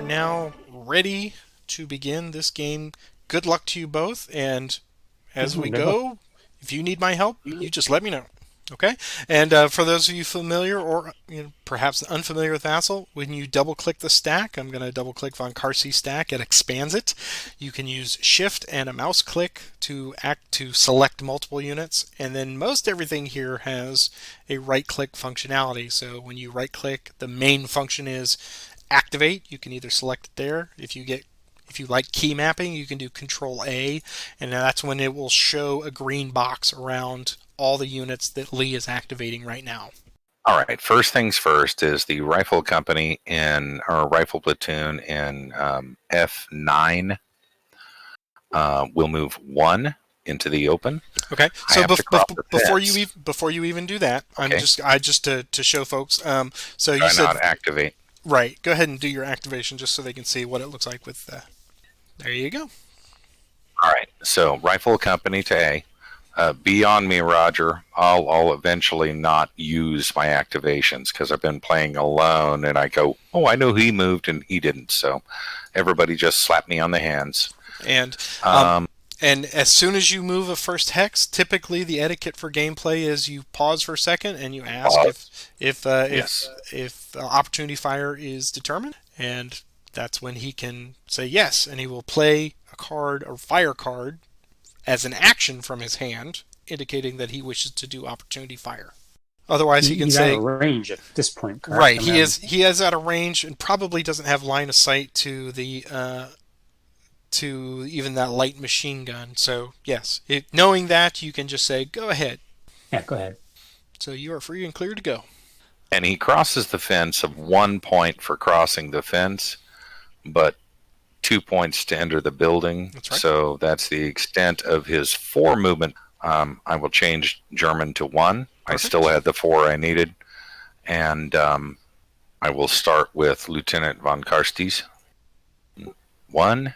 now ready to begin this game. Good luck to you both, and as we Good luck. go, if you need my help, you just let me know. Okay? And for those of you familiar or perhaps unfamiliar with Vassal, when you double click the stack, I'm going to double click Von Karcy stack, it expands it. You can use Shift and a mouse click to select multiple units, and then most everything here has a right click functionality. So when you right click, the main function is activate. You can either select it there. If you like key mapping, you can do Control A, and that's when it will show a green box around all the units that Lee is activating right now. All right. First things first is the rifle company in our rifle platoon in F9 will move 1 into the open. Okay. So before you even do that, Okay. I just to show folks. So you Try said not activate. right. Go ahead and do your activation just so they can see what it looks like with. There you go. All right. So rifle company to A. Be on me, Roger. I'll eventually not use my activations because I've been playing alone, and I go, oh, I know he moved and he didn't. So everybody just slap me on the hands. And as soon as you move a first hex, typically the etiquette for gameplay is you pause for a second and you ask if opportunity fire is determined, and that's when he can say yes, and he will play a card or fire card as an action from his hand, indicating that he wishes to do opportunity fire. Otherwise, he can He's say out of range at this point, correct? right. He is out of range and probably doesn't have line of sight to the to even that light machine gun. So yes, knowing that, you can just say go ahead. Yeah, go ahead. So you are free and clear to go. And he crosses the fence of 1 point for crossing the fence, but 2 points to enter the building. That's right. So that's the extent of his 4 movement. I will change German to 1. Perfect. I still had the 4 I needed. And I will start with Lieutenant von Karstys. 1,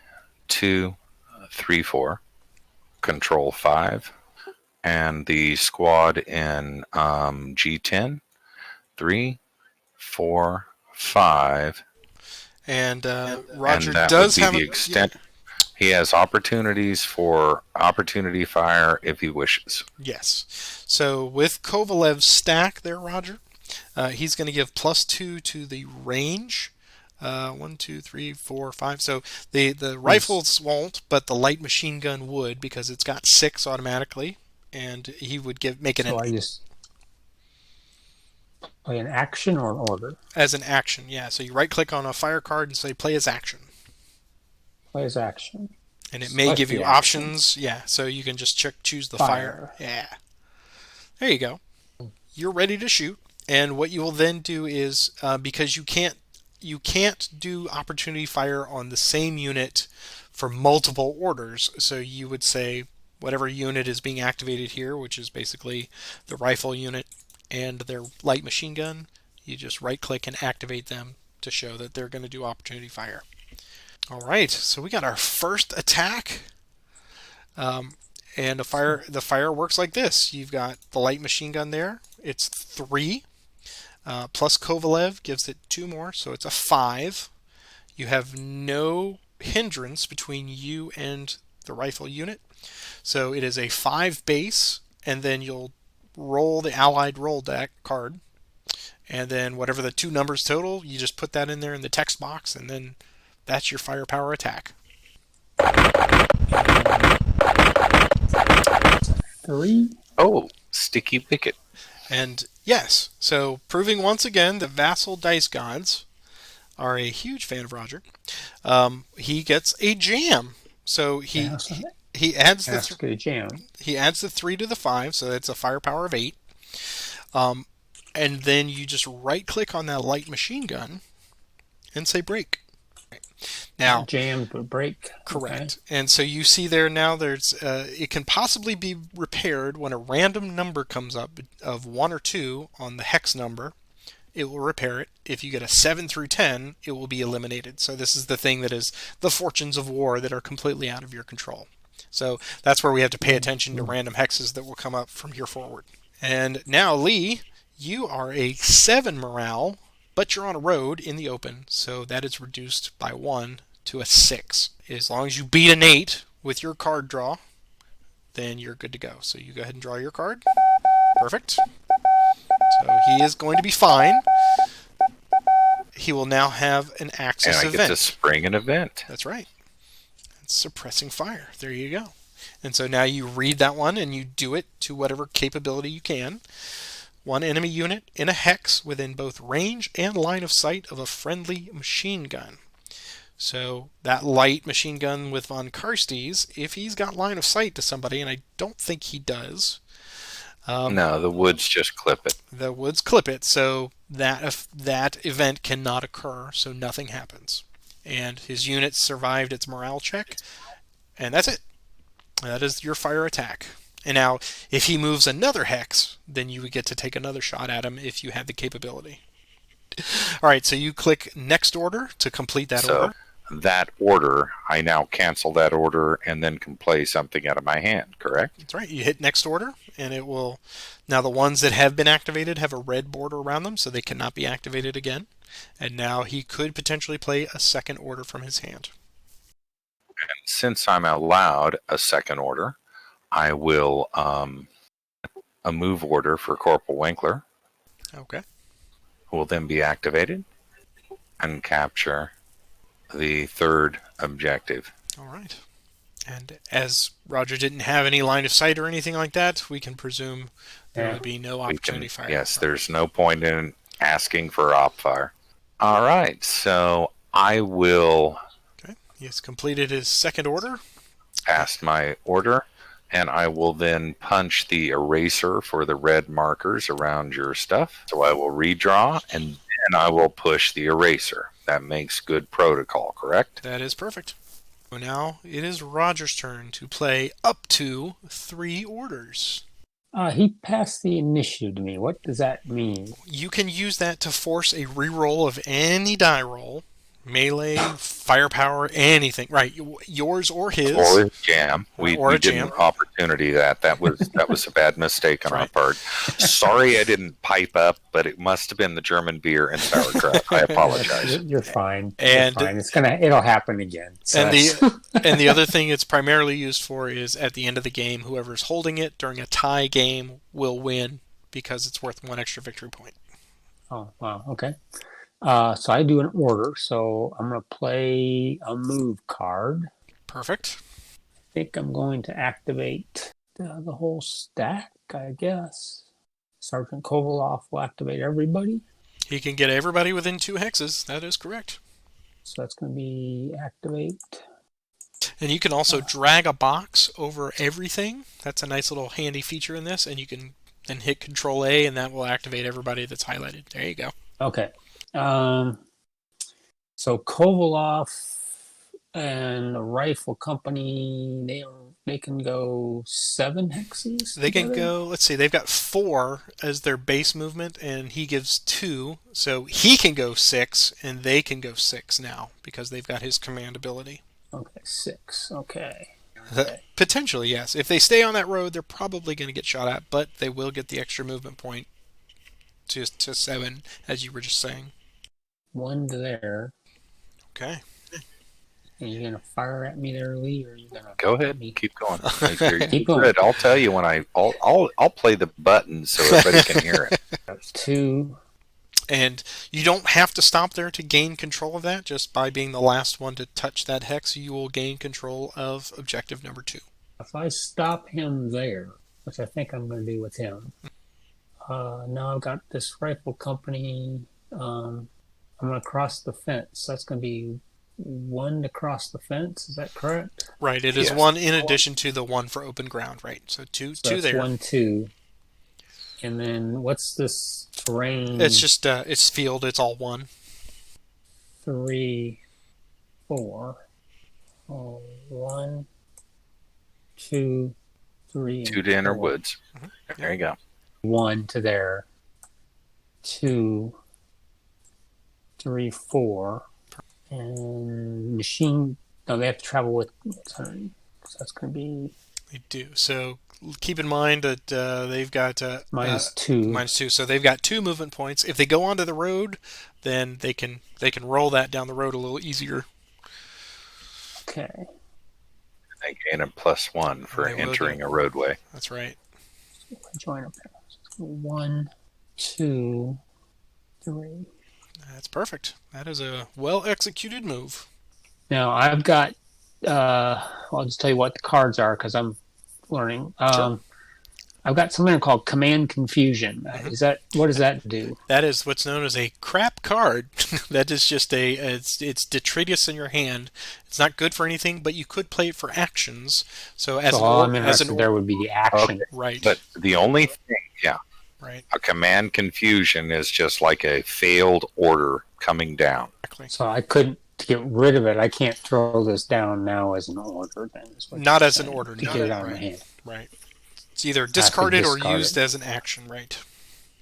2, 3, 4. Control 5. And the squad in G10. 3, 4, 5. And Roger and that does would be have the extent. He has opportunities for opportunity fire if he wishes. Yes. So with Kovalev's stack there, Roger, he's going to give +2 to the range. 1, 2, 3, 4, 5. So the rifles won't, but the light machine gun would because it's got 6 automatically, and he would make it an action or an order? As an action, yeah. So you right-click on a fire card and say play as action. Play as action. And it may give you options. Yeah, so you can just choose the fire. Yeah. There you go. You're ready to shoot. And what you will then do is, because you can't do opportunity fire on the same unit for multiple orders, so you would say whatever unit is being activated here, which is basically the rifle unit and their light machine gun, you just right click and activate them to show that they're going to do opportunity fire. All right, so we got our first attack, and the fire works like this. You've got the light machine gun there. It's 3 plus Kovalev gives it 2 more, so it's a 5. You have no hindrance between you and the rifle unit, so it is a 5 base, and then you'll roll the allied roll deck card, and then whatever the 2 numbers total, you just put that in there in the text box, and then that's your firepower attack. 3. Oh, sticky wicket. And yes, so proving once again that Vassal Dice Gods are a huge fan of Roger. He gets a jam. So he adds he adds the 3 to the 5, so that's a firepower of 8. And then you just right click on that light machine gun and say break. Now jam but break. Correct. Okay. And so you see there now there's it can possibly be repaired when a random number comes up of 1 or 2 on the hex number. It will repair it. If you get a 7 through 10, it will be eliminated. So this is the thing that is the fortunes of war that are completely out of your control. So that's where we have to pay attention to random hexes that will come up from here forward. And now, Lee, you are a 7 morale but you're on a road in the open, so that is reduced by 1 to a 6. As long as you beat an 8 with your card draw, then you're good to go. So you go ahead and draw your card. Perfect. So he is going to be fine. He will now have an Axis And I event. get to spring an event. That's right. It's suppressing fire. There you go. And so now you read that one and you do it to whatever capability you can. One enemy unit in a hex within both range and line of sight of a friendly machine gun. So that light machine gun with Von Karste's, if he's got line of sight to somebody, and I don't think he does, No, the woods just clip it. the woods clip it, so that event cannot occur, so nothing happens. And his unit survived its morale check, and that's it. That is your fire attack. And now, if he moves another hex, then you would get to take another shot at him if you had the capability. All right, so you click next order to complete that order. That order, I now cancel that order and then can play something out of my hand, correct? That's right. You hit next order, and it will... Now, the ones that have been activated have a red border around them, so they cannot be activated again. And now he could potentially play a second order from his hand. And since I'm allowed a second order, I will a move order for Corporal Winkler, Okay. who will then be activated and capture the third objective. All right. And as Roger didn't have any line of sight or anything like that, we can presume there would be no opportunity fire. Yes, there's no point in asking for op fire. All right, so I will Okay. He has completed his second order. pass my order, and I will then punch the eraser for the red markers around your stuff. So I will redraw, and then I will push the eraser. That makes good protocol, correct? That is perfect. So now it is Roger's turn to play up to 3 orders. He passed the initiative to me. What does that mean? You can use that to force a reroll of any die roll, melee, firepower, anything. Right, yours or his. Or jam. We Or a didn't jam. opportunity that was a bad mistake on our part. Sorry I didn't pipe up, but it must have been the German beer and sauerkraut. I apologize. You're fine. And- You're fine. It'll happen again. So And that's- and the other thing it's primarily used for is at the end of the game, whoever's holding it during a tie game will win because it's worth 1 extra victory point. Oh, wow. Okay. So I do an order. So I'm going to play a move card. Perfect. I think I'm going to activate the whole stack, I guess. Sergeant Kovalov will activate everybody. He can get everybody within 2 hexes. That is correct. So that's going to be activate. And you can also drag a box over everything. That's a nice little handy feature in this. And you can then hit Control A, and that will activate everybody that's highlighted. There you go. Okay. So Kovalov and the rifle company, they can go 7 hexes. They can together? go, let's see, they've got 4 as their base movement, and he gives 2. So he can go 6, and they can go 6 now because they've got his command ability. Okay, 6. Okay. Potentially, yes. If they stay on that road, they're probably going to get shot at, but they will get the extra movement point to 7, as you were just saying. 1 to there. Okay. And you're gonna fire at me there, Lee, or are you gonna Go ahead, keep going. Keep going. Good. I'll tell you when I'll play the buttons so everybody can hear it. 2. And you don't have to stop there to gain control of that. Just by being the last one to touch that hex, you will gain control of objective number 2. If I stop him there, which I think I'm gonna do with him, now I've got this rifle company. I'm gonna cross the fence. That's gonna be 1 to cross the fence. Is that correct? Right. It is Yes. 1 in addition to the 1 for open ground. Right. So two So that's there. 1, 2. And then what's this terrain? It's just it's field. It's all 1. 3, 4. 1, 2, 3. 2 to inner 4. woods. There you go. 1 to there. 2, 3, 4. And machine. No, they have to travel with. Sorry. So that's going to be. They do. So keep in mind that they've got -2. -2, so they've got 2 movement points. If they go onto the road, then they can roll that down the road a little easier. Okay. They gain a +1 And for they will do. entering a roadway. That's right. Join up there. 1, 2, 3. That's perfect. That is a well executed move. Now I've got. I'll just tell you what the cards are because I'm learning. Sure. I've got something called Command Confusion. hmm Is that what does that do? That is what's known as a crap card. That is just it's detritus in your hand. It's not good for anything, but you could play it for actions. So So all I'm interested there would be the Okay, action. right, but the only thing, yeah, right, a command confusion is just like a failed order coming down. exactly. So I couldn't to get rid of it. I can't throw this down now as an order. Then is what Not you're as an saying, order, to no. get it out of my Right, hand. right. It's either I have to discarded or discard used it as an action, right?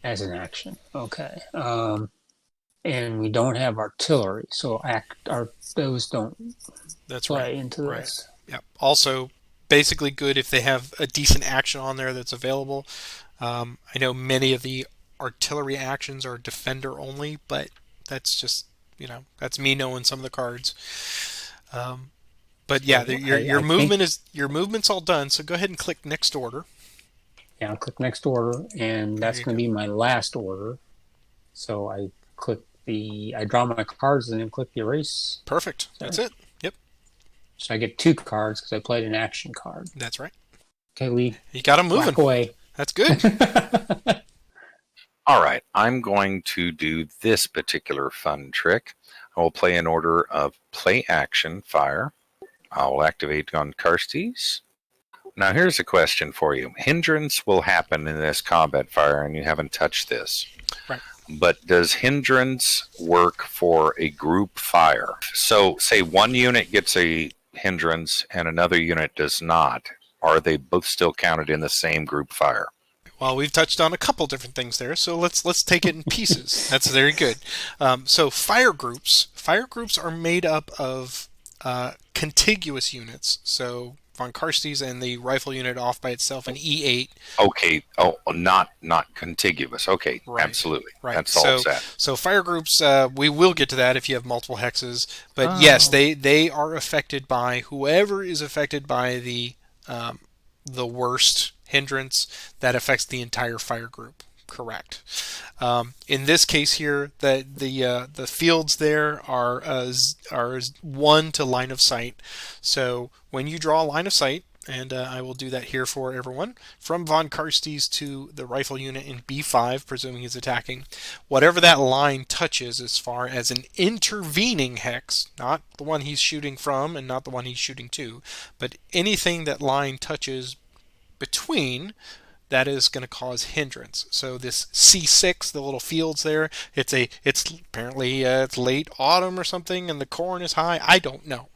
as an action. Okay. And we don't have artillery, so those don't That's right, play into right. this. Yep. Also, basically good if they have a decent action on there that's available. I know many of the artillery actions are defender only, but that's just that's me knowing some of the cards. But yeah, So your I think your movement's all done. So go ahead and click next order. yeah, I'll click next order, and There that's you going go. to be my last order. So I draw my cards and then click the erase Perfect. That's there. it. Yep, So I get 2 cards because I played an action card. that's right. Okay, Lee, You got them whack moving. away. That's good. All right, I'm going to do this particular fun trick. I will play in order of play action fire. I will activate on Karstes. Now here's a question for you. Hindrance will happen in this combat fire, and you haven't touched this. Right. But does hindrance work for a group fire? So say one unit gets a hindrance and another unit does not. Are they both still counted in the same group fire? Well, we've touched on a couple different things there, so let's take it in pieces. That's very good. So fire groups are made up of contiguous units. So von Karstes and the rifle unit off by itself, an E8. Okay. Oh, not contiguous. Okay, Right, absolutely. right. That solves that. So fire groups, we will get to that if you have multiple hexes. But yes, Oh, they are affected by whoever is affected by the worst hindrance that affects the entire fire group. Correct. In this case here, the fields there are 1 to line of sight. So when you draw a line of sight, and I will do that here for everyone, from von Karstes to the rifle unit in B5, presuming he's attacking, whatever that line touches as far as an intervening hex, not the one he's shooting from and not the one he's shooting to, but anything that line touches between, that is going to cause hindrance. So this C6, the little fields there, it's apparently it's late autumn or something, and the corn is high. I don't know,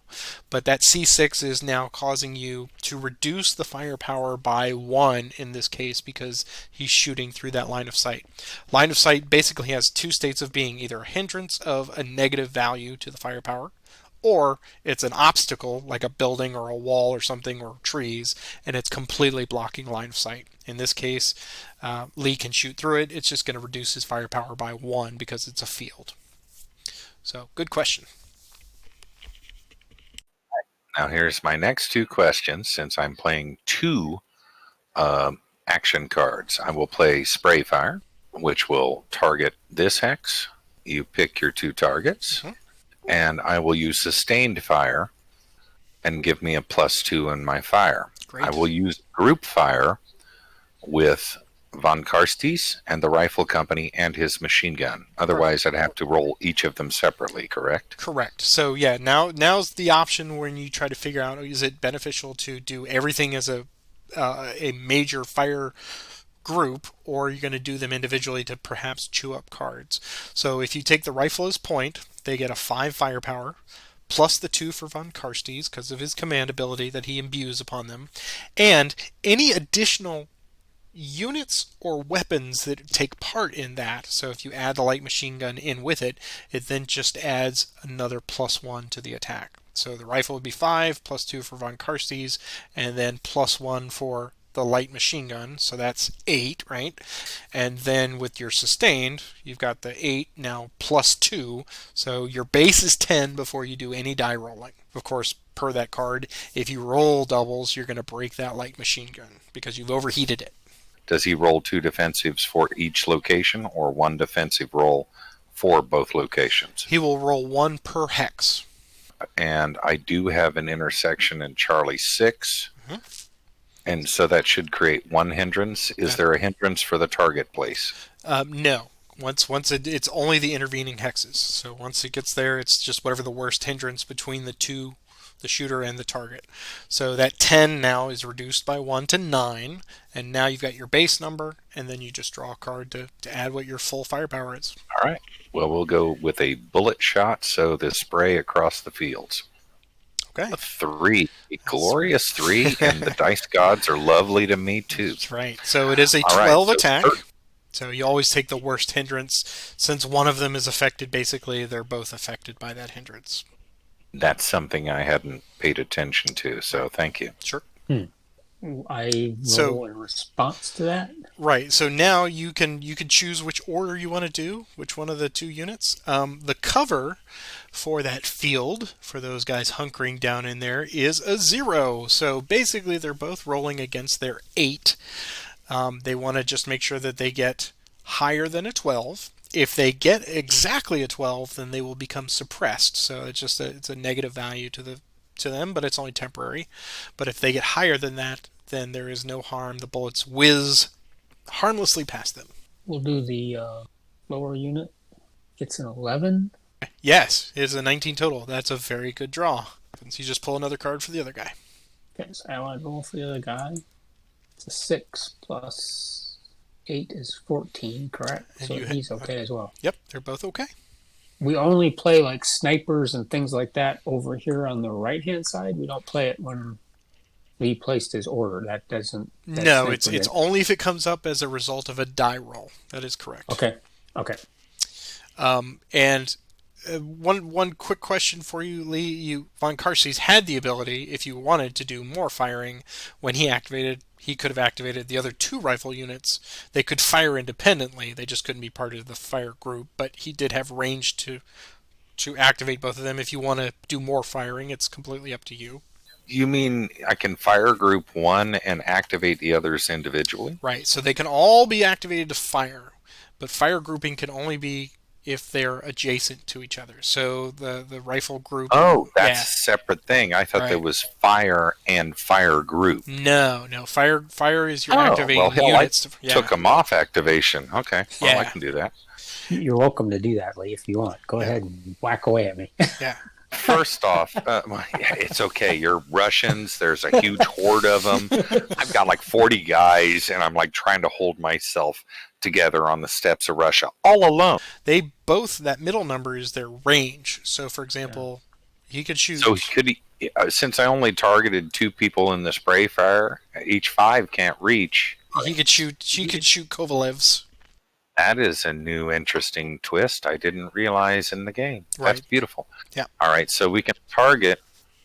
but that C6 is now causing you to reduce the firepower by 1 in this case because he's shooting through that line of sight. Line of sight basically has 2 states of being: either a hindrance of a negative value to the firepower, or it's an obstacle like a building or a wall or something or trees, and it's completely blocking line of sight. In this case, Lee can shoot through it. It's just going to reduce his firepower by 1 because it's a field. So, good question. Now here's my next 2 questions. Since I'm playing 2 action cards, I will play spray fire, which will target this hex. You pick your 2 targets. Mhm. And I will use sustained fire and give me a +2 in my fire. Great. I will use group fire with von Karstes and the rifle company and his machine gun. Otherwise, I'd have to roll each of them separately, correct? Correct. So yeah, now's the option when you try to figure out, is it beneficial to do everything as a major fire group, or you're going to do them individually to perhaps chew up cards. So if you take the rifle as point, they get a 5 firepower, plus the 2 for von Karstes because of his command ability that he imbues upon them, and any additional units or weapons that take part in that. So if you add the light machine gun in with it, it then just adds another +1 to the attack. So the rifle would be 5 plus 2 for von Karstes, and then +1 for the light machine gun, so that's 8, right? And then with your sustained, you've got the 8 now plus 2, so your base is 10 before you do any die rolling. Of course, per that card, if you roll doubles, you're going to break that light machine gun because you've overheated it. Does he roll 2 defensives for each location or 1 defensive roll for both locations? He will roll 1 per hex. And I do have an intersection in Charlie 6. Mm-hmm. And so that should create 1 hindrance. Is there a hindrance for the target place? No. It's only the intervening hexes. So once it gets there, it's just whatever the worst hindrance between the two, the shooter and the target. So that 10 now is reduced by 1 to 9, and now you've got your base number, and then you just draw a card to add what your full firepower is. All right. Well, we'll go with a bullet shot, so the spray across the fields. Okay. A 3, a glorious 3, and the dice gods are lovely to me too. That's right. So it is a 12 attack. So you always take the worst hindrance. Since one of them is affected, basically they're both affected by that hindrance. That's something I hadn't paid attention to, so thank you. Sure. I roll in response to that. Right. So now you can choose which order you want to do, which one of the 2 units. The cover for that field, for those guys hunkering down in there, is a 0. So basically they're both rolling against their 8. They want to just make sure that they get higher than a 12. If they get exactly a 12, then they will become suppressed. So it's a negative value to them, but it's only temporary. But if they get higher than that, then there is no harm. The bullets whiz harmlessly past them. We'll do the lower unit. Gets an 11. Yes, it's a 19 total. That's a very good draw. So you just pull another card for the other guy. Okay, so allied roll for the other guy. It's a 6 plus 8 is 14, correct? And so he's okay as well. Yep, they're both okay. We only play like snipers and things like that over here on the right-hand side. We don't play it when he placed his order. That doesn't... No, it's only if it comes up as a result of a die roll. That is correct. Okay. And one quick question for you, Lee. Von Karcy's had the ability, if you wanted to do more firing, when he activated, he could have activated the other 2 rifle units. They could fire independently. They just couldn't be part of the fire group. But he did have range to activate both of them. If you want to do more firing, it's completely up to you. You mean I can fire group 1 and activate the others individually? Right. So they can all be activated to fire, but fire grouping can only be if they're adjacent to each other. So the rifle group... Oh, that's a separate thing. I thought there was fire and fire group. No. Fire is your activating units. I took them off activation. Okay. Well, I can do that. You're welcome to do that, Lee, if you want. Go ahead and whack away at me. Yeah. First off, it's okay. You're Russians. There's a huge horde of them. I've got like 40 guys, and I'm like trying to hold myself together on the steppes of Russia all alone. They both, that middle number is their range. So, for example, he could shoot... So since I only targeted 2 people in the spray fire, each 5 can't reach. She could shoot Kovalev's. That is a new interesting twist I didn't realize in the game. Right. That's beautiful. Yeah. All right, so we can target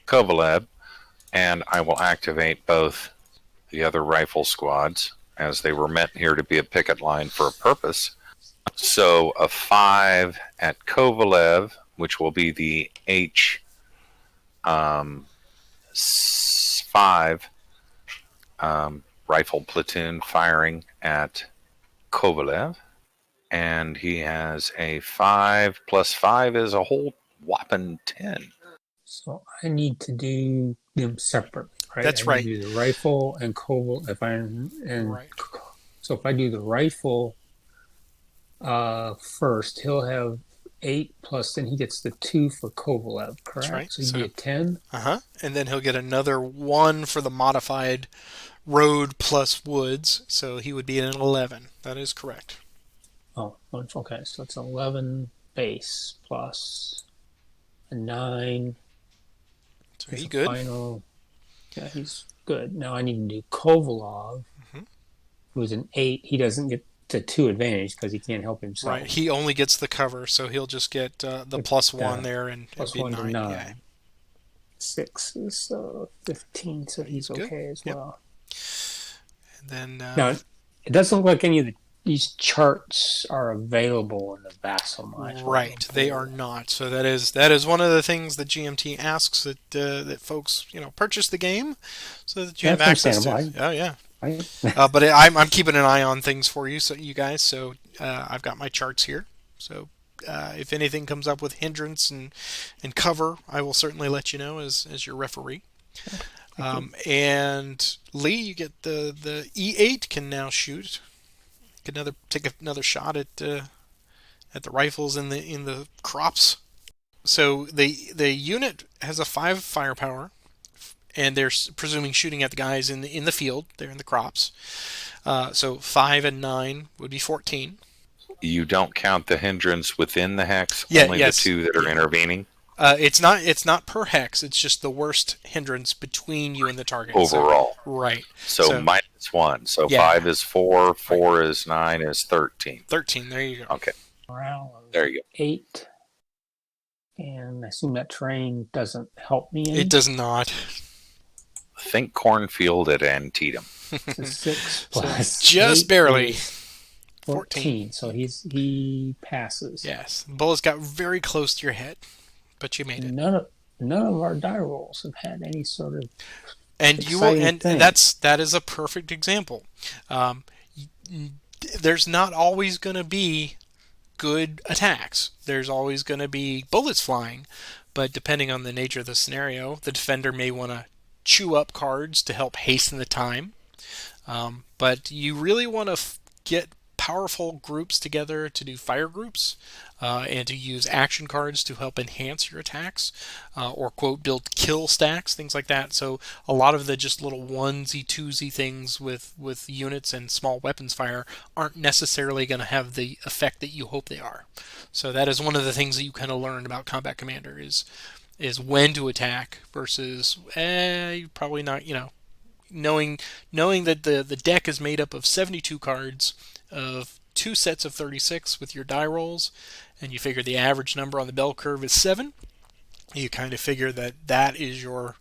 Kovalev, and I will activate both the other rifle squads, as they were meant here to be a picket line for a purpose. So a 5 at Kovalev, which will be the H5 rifle platoon firing at Kovalev. And he has a 5 plus 5 is a whole whopping 10. So I need to do them separately, right? That's right. Do the rifle and Koval. So if I do the rifle first, he'll have 8 plus. Then he gets the 2 for Kovalev, correct? That's right. So you get 10. And then he'll get another 1 for the modified road plus woods. So he would be an 11. That is correct. Oh, okay. So it's 11 base plus a 9. So he's good. Final. Yeah, he's good. Now I need to do Kovalov, who's an 8. He doesn't get the 2 advantage because he can't help himself. Right. He only gets the cover, so he'll just get the plus 1 there and plus be 1 to 9. Yeah. 6 is 15, so he's okay as well. And then Now, it doesn't look like any of these charts are available in the Vassal module going right, they are forward. not. So that is one of the things that GMT asks that folks purchase the game so that you have That's access understandable. to. Oh yeah. I But I'm keeping an eye on things for you, so you guys. So I've got my charts here. So if anything comes up with hindrance and cover, I will certainly let you know as your referee. thank you. And Lee, you get the E8 can now shoot. Take another shot at the rifles in the crops. So the unit has a 5 firepower, and they're presuming shooting at the guys in the field. They're in the crops. So 5 and 9 would be 14. You don't count the hindrance within the hex, Yeah. only the Yes. two that are Yeah. intervening It's not per hex. It's just the worst hindrance between you and the target. So overall. right. So So -1. So yeah. 5 is 4, Right. 4 is 9 is 13. 13. There you go. Okay, Morale of there you 8. And I assume that terrain doesn't help me It any. does not. go. Think cornfield at Antietam. So 6 So plus just 8 barely. is 14. 14. So he passes. Yes. The bullets got very close to your head, but you made it. None of our die rolls have had any sort of And you will, exciting and thing. that is a perfect example. Um, there's not always going to be good attacks. There's always going to be bullets flying, but depending on the nature of the scenario, the defender may want to chew up cards to help hasten the time. But you really want to get powerful groups together to do fire groups and to use action cards to help enhance your attacks or quote build kill stacks, things like that. So a lot of the just little onesie twosie things with units and small weapons fire aren't necessarily going to have the effect that you hope they are. So that is one of the things that you kind of learn about Combat Commander is when to attack versus probably not, knowing that the deck is made up of 72 cards of two sets of 36 with your die rolls, and you figure the average number on the bell curve is 7. You kind of figure that is your,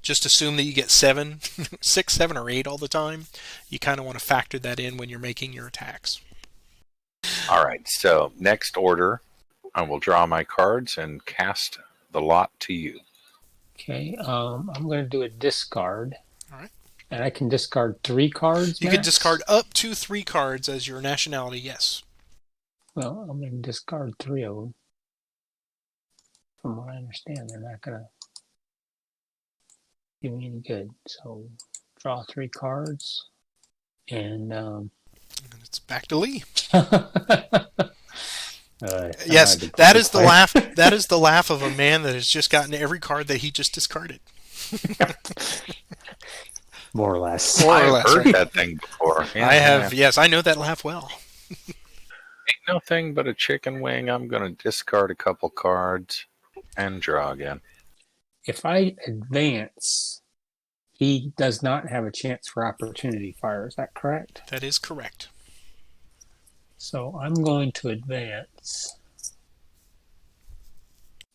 just assume that you get 7, 6, 7, or 8 all the time. You kind of want to factor that in when you're making your attacks. All right, so next order, I will draw my cards and cast the lot to you. Okay, I'm going to do a discard. All right. And I can discard 3 cards. You max? could discard up to 3 cards as your nationality. Yes. Well, I'm going to discard 3 of them. From what I understand, they're not going to do me any good. So, draw 3 cards, and And it's back to Lee. yes, that is the laugh. That is the laugh of a man that has just gotten every card that he just discarded. More or less. More or I've less. heard Right? that thing before. Yeah, I have. yeah. Yes, I know that laugh well. Ain't no thing but a chicken wing. I'm going to discard a couple cards and draw again. If I advance, he does not have a chance for opportunity fire. Is that correct? That is correct. So I'm going to advance.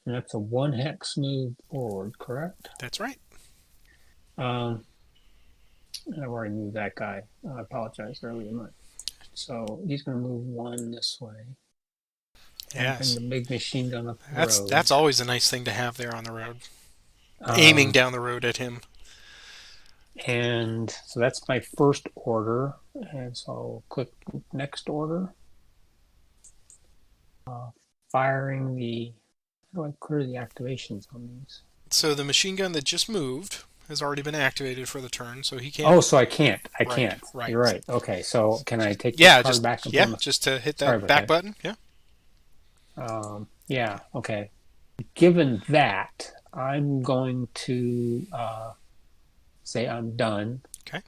And that's a 1 hex move forward, correct? That's right. I've already moved that guy. I apologize earlier. So he's going to move 1 this way. Yes. And the big machine gun up the road. That's always a nice thing to have there on the road. Aiming down the road at him. And so that's my first order. And so I'll click next order. Firing the... How do I clear the activations on these? So the machine gun that just moved has already been activated for the turn, so he can't. Oh, so I can't. I Right, can't. right. You're right. Okay, so can I take Yeah, the card just back and yeah, put just to hit Sorry that about back that. button. Yeah. Yeah, okay. Given that, I'm going to say I'm done. Okay.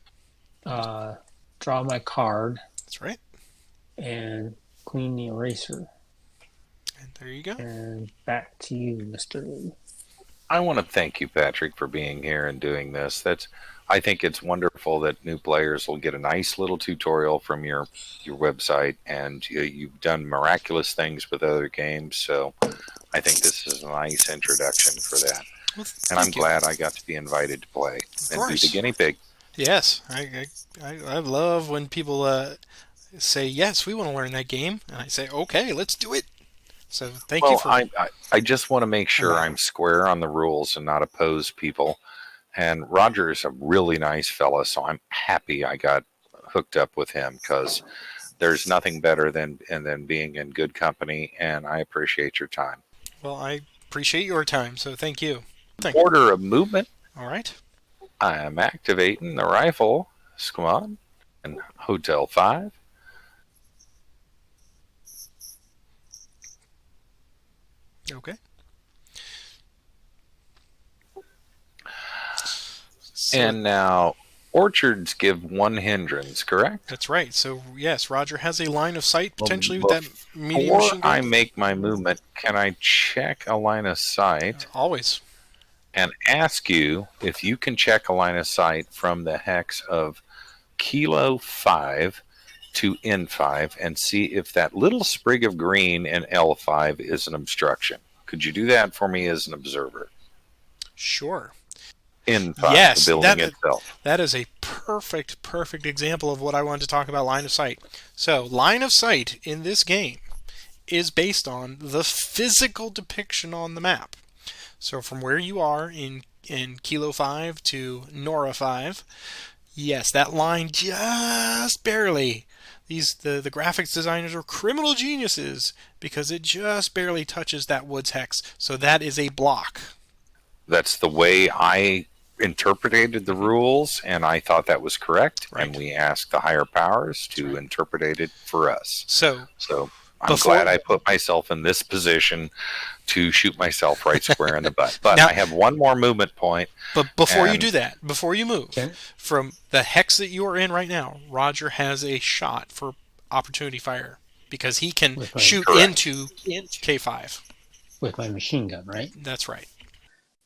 Draw my card That's right. and clean the eraser. And there you go. And back to you, Mr. Lee. I want to thank you, Patrick, for being here and doing this. I think it's wonderful that new players will get a nice little tutorial from your website, and you've done miraculous things with other games. So I think this is a nice introduction for that. Well, And I'm thank you. glad I got to be invited to play and be course. the guinea pig. Yes, I love when people say yes, we want to learn that game, and I say okay, let's do it. So thank you Well, for I just want to make sure allowing. I'm square on the rules and not oppose people. And Roger is a really nice fella, so I'm happy I got hooked up with him because there's nothing better than being in good company. And I appreciate your time. Well, I appreciate your time, so thank you. Thank. Order of movement. All right. I am activating the rifle squad and Hotel 5. Okay. So And now orchards give one hindrance, correct? that's right. So yes, Roger has a line of sight Well, potentially with that medium before machine I gun. make my movement, can I check a line of sight Always. and ask you if you can check a line of sight from the hex of Kilo 5 to N5 and see if that little sprig of green in L5 is an obstruction? Could you do that for me as an observer? Sure. N5, the Yes, building itself. that is a perfect example of what I wanted to talk about line of sight. So, line of sight in this game is based on the physical depiction on the map. So from where you are in Kilo 5 to Nora 5, yes, that line just barely. The graphics designers are criminal geniuses because it just barely touches that woods hex. So that is a block. That's the way I interpreted the Hmm. rules, and I thought that was correct. And Right. we asked the higher powers That's to right. interpret it for us. So So I'm before glad I put myself in this position to shoot myself right square in the butt. But now, I have one more movement point, but before you and do that, before you move Okay. from the hex that you are in right now, Roger has a shot for opportunity fire because he can With my shoot correct. into K5. with my machine gun, right? That's right.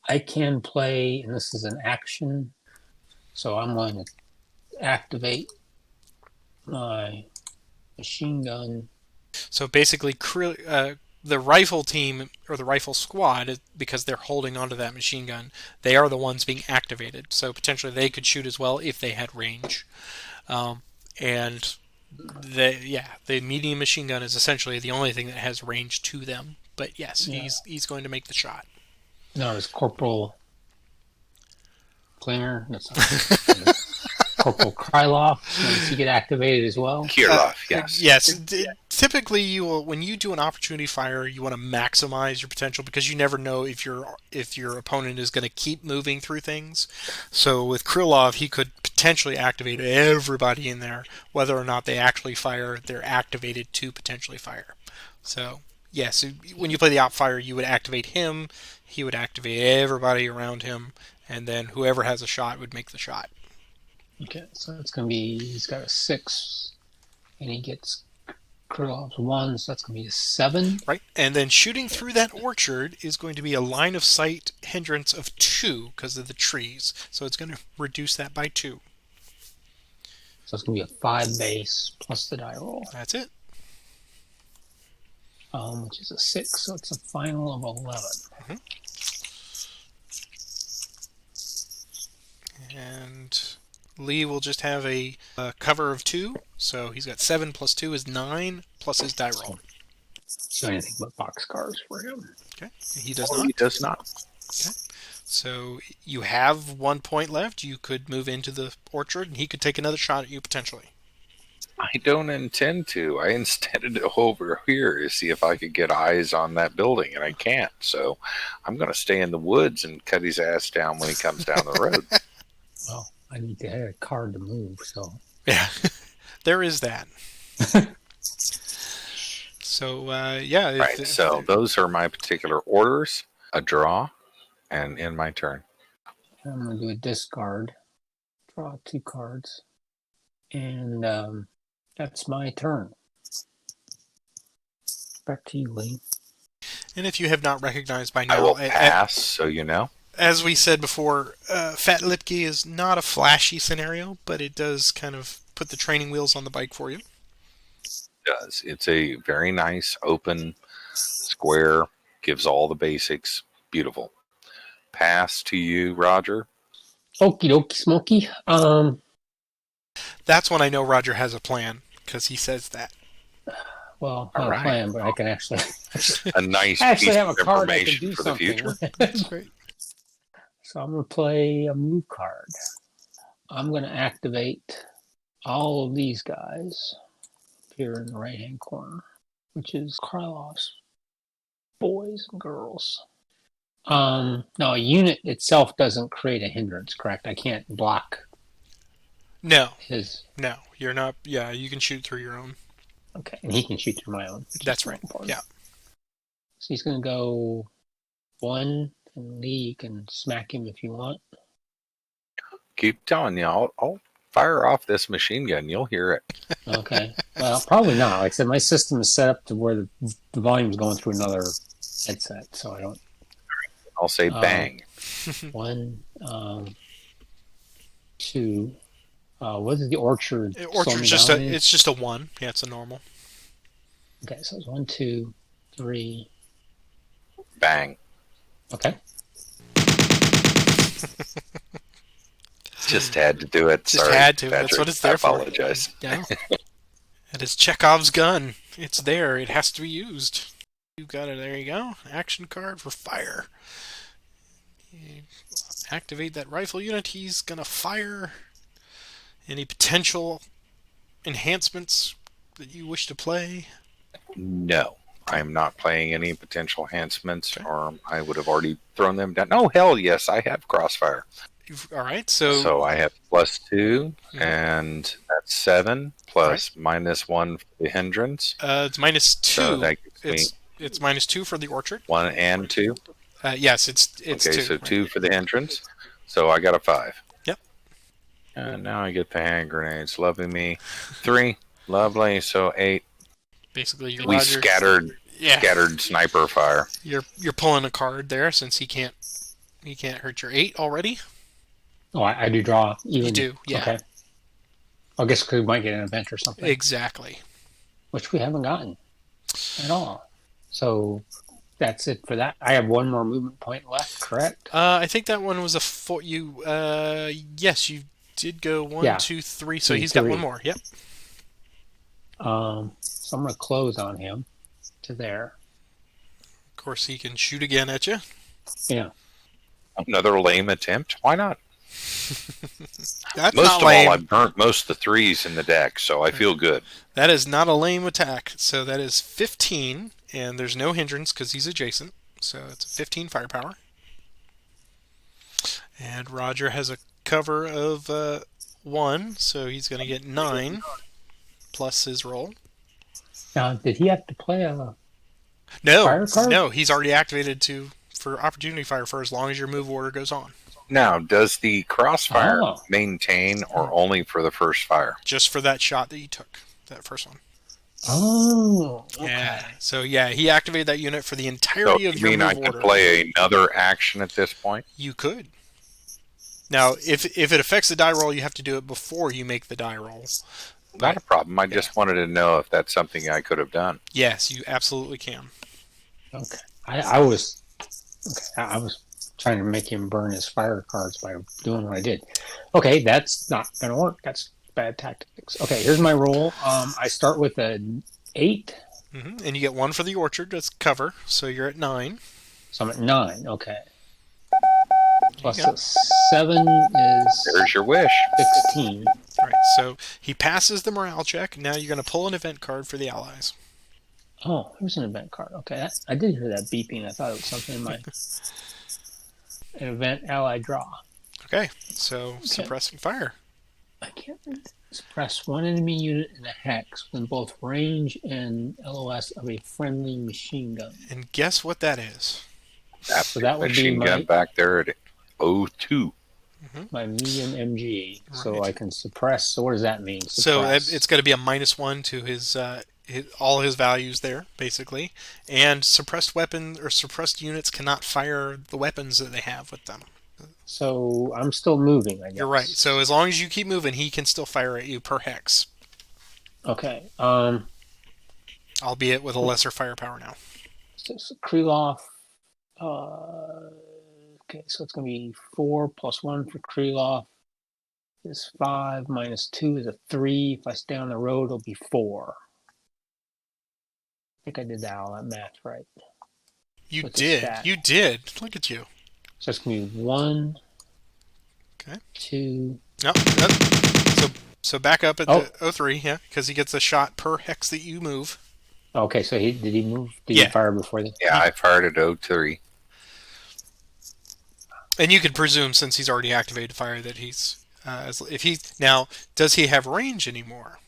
I can play, and this is an action, so I'm going to activate my machine gun. So basically, the rifle team or the rifle squad, because they're holding onto that machine gun, they are the ones being activated. So potentially they could shoot as well if they had range. And the medium machine gun is essentially the only thing that has range to them. But yes, Yeah, he's going to make the shot. no, it's Corporal Klinger. That's not Corporal Krylov. Does he get activated as well? Kirov, yes. Yes, typically you will, when you do an opportunity fire, you want to maximize your potential because you never know if your opponent is going to keep moving through things. So with Krylov, he could potentially activate everybody in there, whether or not they actually fire. They're activated to potentially fire. So yes, when you play the op fire, you would activate him. He would activate everybody around him, and then whoever has a shot would make the shot. Okay, so it's going to be, he's got a 6, and he gets Krylov's 1, so that's going to be a 7. Right? And then shooting through that orchard is going to be a line of sight hindrance of 2 because of the trees. So it's going to reduce that by 2. So it's going to be a 5 base plus the die roll, That's it. which is a 6, so it's a final of 11. Hmm. And Lee will just have a cover of 2. So he's got 7 plus 2 is 9 plus his die roll. So anything but boxcars for him. Okay. He does Oh, not. he does not. Okay. So you have 1 point left. You could move into the orchard and he could take another shot at you potentially. I don't intend to. I intended to go over here to see if I could get eyes on that building, and I can't. So I'm going to stay in the woods and cut his ass down when he comes down the road. Well, I need to have a card to move, so. Yeah. There is that. So yeah, Right. So those are my particular orders. A draw, and in my turn. I'm going to do a discard, draw 2 cards, and that's my turn. Back to you, Lee. and if you have not recognized by I now, will pass, so you know. as we said before, Fat Lipki is not a flashy scenario, but it does kind of put the training wheels on the bike for you. It does. It's a very nice, open, square, gives all the basics. Beautiful. Pass to you, Roger. Okie dokie smoky. That's when I know Roger has a plan because he says that. Well, All not a right. plan, but I can actually A nice actually piece have of a card I can information do for the something future. with. That's right. So I'm gonna play a move card. I'm gonna activate all of these guys here in the right hand corner, which is Krylof's boys and girls. No, a unit itself doesn't create a hindrance, correct? I can't block No, his. no, you're not. Yeah, you can shoot through your own. Okay, and he can shoot through my own, which is That's more right. important. Yeah. So he's gonna go one, and Lee, you can smack him if you want. Keep telling you, I'll fire off this machine gun. You'll hear it. Okay. Well, probably not. Like I said, my system is set up to where the volume's going through another headset, so I don't. I'll say Uh, bang. one, two. What is the orchard slow Orchard's me just down a. in? It's just a one. Yeah, it's a normal. Okay, so it's one, two, three. Bang. Okay. Just had to do it. Just Sorry, had to. That's Patrick. what it's I there for. apologize. Yeah. It is Chekhov's gun. It's there. It has to be used. You got it. There you go. Action card for fire. You activate that rifle unit. He's gonna fire. Any potential enhancements that you wish to play? No, I'm not playing any potential enhancements, Okay. or I would have already thrown them down. Oh, hell yes, I have Crossfire. All right. So. So I have +2, Mhm. and that's 7, All right. plus -1 for the hindrance. It's minus So two. that gives me It's minus two for the orchard. 1 and 2. Yes, it's Okay, two. so Right. 2 for the hindrance. So I got a 5. Yep. And now I get the hand grenades. Loving me. 3. Lovely. So 8. Basically, you're We Roger. Yeah. scattered sniper fire. You're pulling a card there since he can't hurt your 8 already. Oh, I do draw You even. do. Yeah. Okay. I guess we might get an event or something, Exactly. which we haven't gotten at all. So that's it for that. I have one more movement point left, correct? I think that one was a four. You. Yes, you did go one, Yeah. 2, 3. So Two, he's got one three. more. Yep. So I'm going to close on him to there. Of course, he can shoot again at you. Yeah. Another lame attempt. Why not? That's Most not of lame. all, I burnt most of the 3s in the deck, so I feel good. That is not a lame attack. So that is 15, and there's no hindrance because he's adjacent. So it's a 15 firepower. And Roger has a cover of 1, so he's going to get 9 plus his roll. Now, did he have to play a No, fire card? no, he's already activated for opportunity fire for as long as your move order goes on. Now, does the crossfire Oh. maintain or only for the first fire? Just for that shot that you took, that first one. Oh, okay. Yeah. So yeah, he activated that unit for the So entirety you of your mean move I could order. play another action at this point? You could. Now, if it affects the die roll, you have to do it before you make the die roll. Not a problem. I just wanted to know if that's something I could have done. Yes, you absolutely can. Okay. I was trying to make him burn his fire cards by doing what I did. Okay, that's not going to work. That's bad tactics. Okay, here's my roll. I start with an 8. And you get 1 for the orchard as cover, so you're at 9. So I'm at 9. Okay. Plus go. a 7 is There's your wish. 16. All right, so he passes the morale check. Now you're going to pull an event card for the allies. Oh, here's an event card. Okay, I did hear that beeping. I thought it was something in my an event ally draw. Okay, so suppressing fire. I can't suppress one enemy unit in a hex within both range and LOS of a friendly machine gun. And guess what that is? That's So that would be machine gun my back there at 02. my medium MG. So Right. I can suppress. So what does that mean? So Suppress. it's going to be a -1 to his all his values there, basically. And suppressed weapon or suppressed units cannot fire the weapons that they have with them. So I'm still moving, I guess. You're right. So as long as you keep moving, he can still fire at you per hex, Okay. albeit with a lesser firepower now. So Krylov, uh, Okay, so it's going to be 4 plus 1 for Krylov is 5 minus 2 is a 3. If I stay on the road, it'll be 4. I think I did that all that math right. You What's a did. stat? You did. Look at you. So it's going to be 1, Okay. 2. No. So so back up at Oh, the 03, yeah, because he gets a shot per hex that you move. okay. So did he move? Did he Yeah. fire before that? Yeah, I fired at 03. And you could presume since he's already activated fire that he's if he now does he have range anymore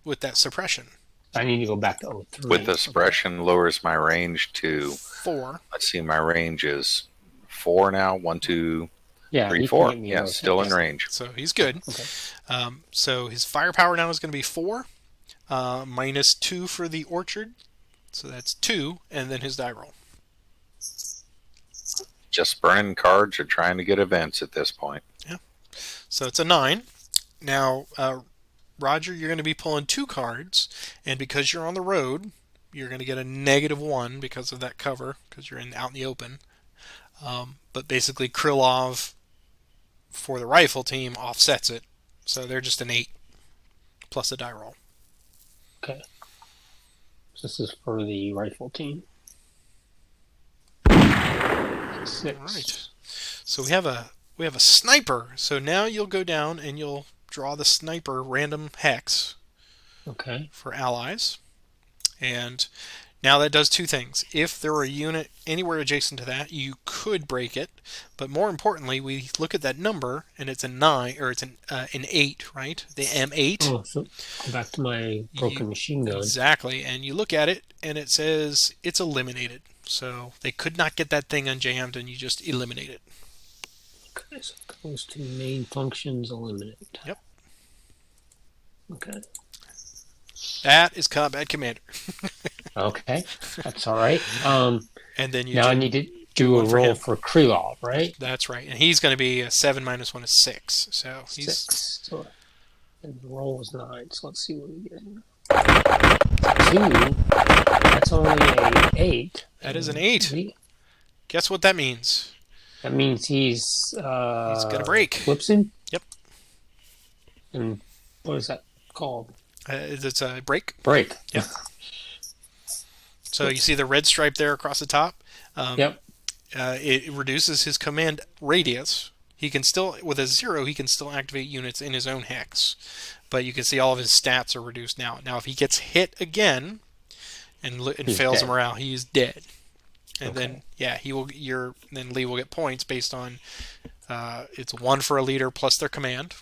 with that suppression? I need to go back to With 03. the suppression lowers my range to, 4. let's see, my range is 4 now. 1, 2, Yeah, 3, he can 4. get me Yeah, those still in hits. range. So he's good. Okay. So his firepower now is going to be 4, minus 2 for the orchard. So that's 2, and then his die roll. Just burning cards or trying to get events at this point. Yeah. So it's a 9. Now, Roger, you're going to be pulling 2 cards, and because you're on the road, you're going to get a -1 because of that cover, because you're out in the open. But basically, Krylov for the rifle team offsets it, so they're just an 8 plus a die roll. Okay. So this is for the rifle team. 6. All right. So we have a sniper. So now you'll go down and you'll draw the sniper random hex Okay. for allies. And now that does 2 things. If there were a unit anywhere adjacent to that, you could break it. But more importantly, we look at that number and it's a 9 or it's an 8, right? The M8. Oh, so go back to my broken machine gun. Exactly. And you look at it and it says it's eliminated. So they could not get that thing unjammed and you just eliminate it. Okay, so it goes to main functions eliminate. Yep. Okay. That is Combat Commander. Okay, that's all right. And then you Now I need to do a one for roll him. for Krylov, right? That's right. And he's going to be a 7 minus 1 is 6. So he's 6. So, and the roll was 9. So let's see what we get here. 2. That's only a 8. that is an 8. He- Guess what that means? That means he's going to break. Flips him. Yep. And what is that called? It's a break. Break. Yep. So you see the red stripe there across the top. Yep. It reduces his command radius. He can still, with a 0, he can still activate units in his own hex. But you can see all of his stats are reduced now. Now, if he gets hit again and He's fails dead. a morale, he is dead. And Okay. then, yeah, he will. Then Lee will get points based on it's 1 for a leader plus their command.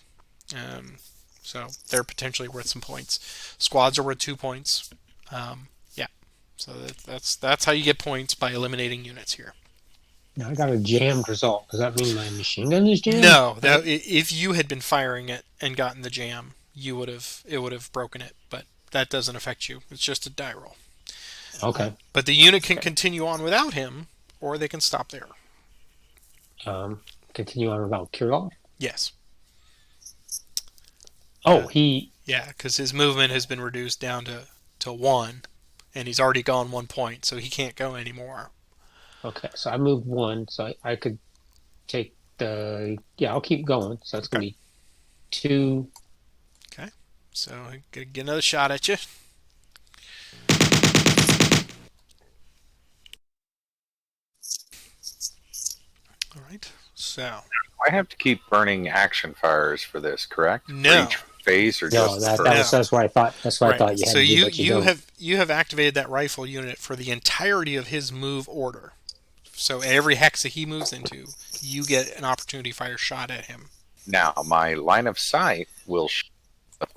So they're potentially worth some points. Squads are worth 2 points. Yeah. So that's how you get points by eliminating units here. Now I got a jammed result. Does that mean my machine gun is jammed? No, if you had been firing it and gotten the jam, it would have broken it. But that doesn't affect you. It's just a die roll. Okay. But the unit can continue on without him, or they can stop there. Continue on about Kirillov. Yes. Oh, he. Yeah, because his movement has been reduced down to 1, and he's already gone 1 point, so he can't go anymore. Okay, so I moved 1, so I could take the. Yeah, I'll keep going. So it's going to be 2. Okay. So I'm gonna get another shot at you. All right. So I have to keep burning action fires for this, correct? No. For each phase or No, just that, for that was, that's what I thought. That's what I thought you had So to do, but you don't. you have activated that rifle unit for the entirety of his move order. So every hex that he moves into, you get an opportunity to fire shot at him. Now, my line of sight will show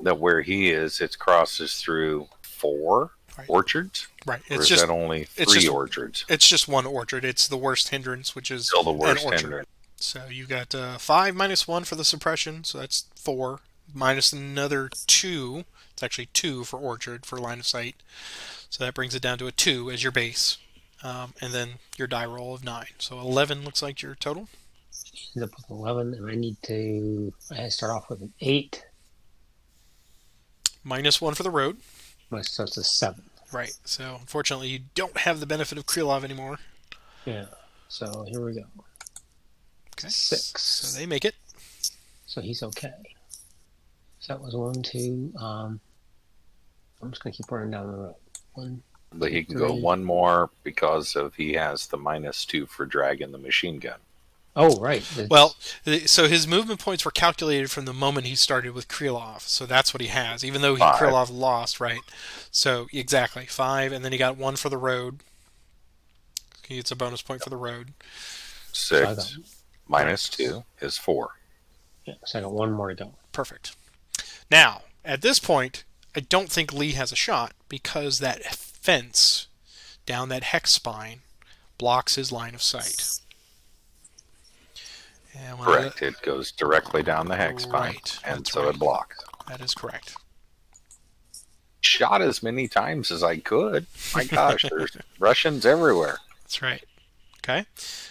that where he is, it crosses through 4 Right. orchards. Right. Or It's is just that only it's 3 just- orchards? it's just 1 orchard. It's the worst hindrance, which is Still the worst an orchard. hindrance. So you got 5 minus 1 for the suppression, so that's 4 minus another 2. It's actually 2 for orchard for line of sight. So that brings it down to a 2 as your base, and then your die roll of 9. So 11 looks like your total. He's up with 11, and I had to start off with an 8. Minus 1 for the road. So it's a 7. Right. So unfortunately, you don't have the benefit of Krylov anymore. Yeah. So here we go. Okay. So 6. they make it. So he's okay. So that was 1, 2. I'm just gonna keep running down the road. 1, But 2, he can go 3. one more because of he has the -2 for dragging the machine gun. Oh, right. Well, It's so his movement points were calculated from the moment he started with Krylov. So that's what he has, even though he 5, Krylov lost, right? So exactly 5, and then he got 1 for the road. He gets a bonus point for the road. so I got 6 Right. -2 is 4. yeah. So I got one more to go. Perfect. Now, at this point, I don't think Lee has a shot because that fence down that hex spine blocks his line of sight. And when Correct. It goes directly down the hex pipe, right, and that's so right. it blocks. That is correct. Shot as many times as I could. My gosh, there's Russians everywhere. That's right. Okay.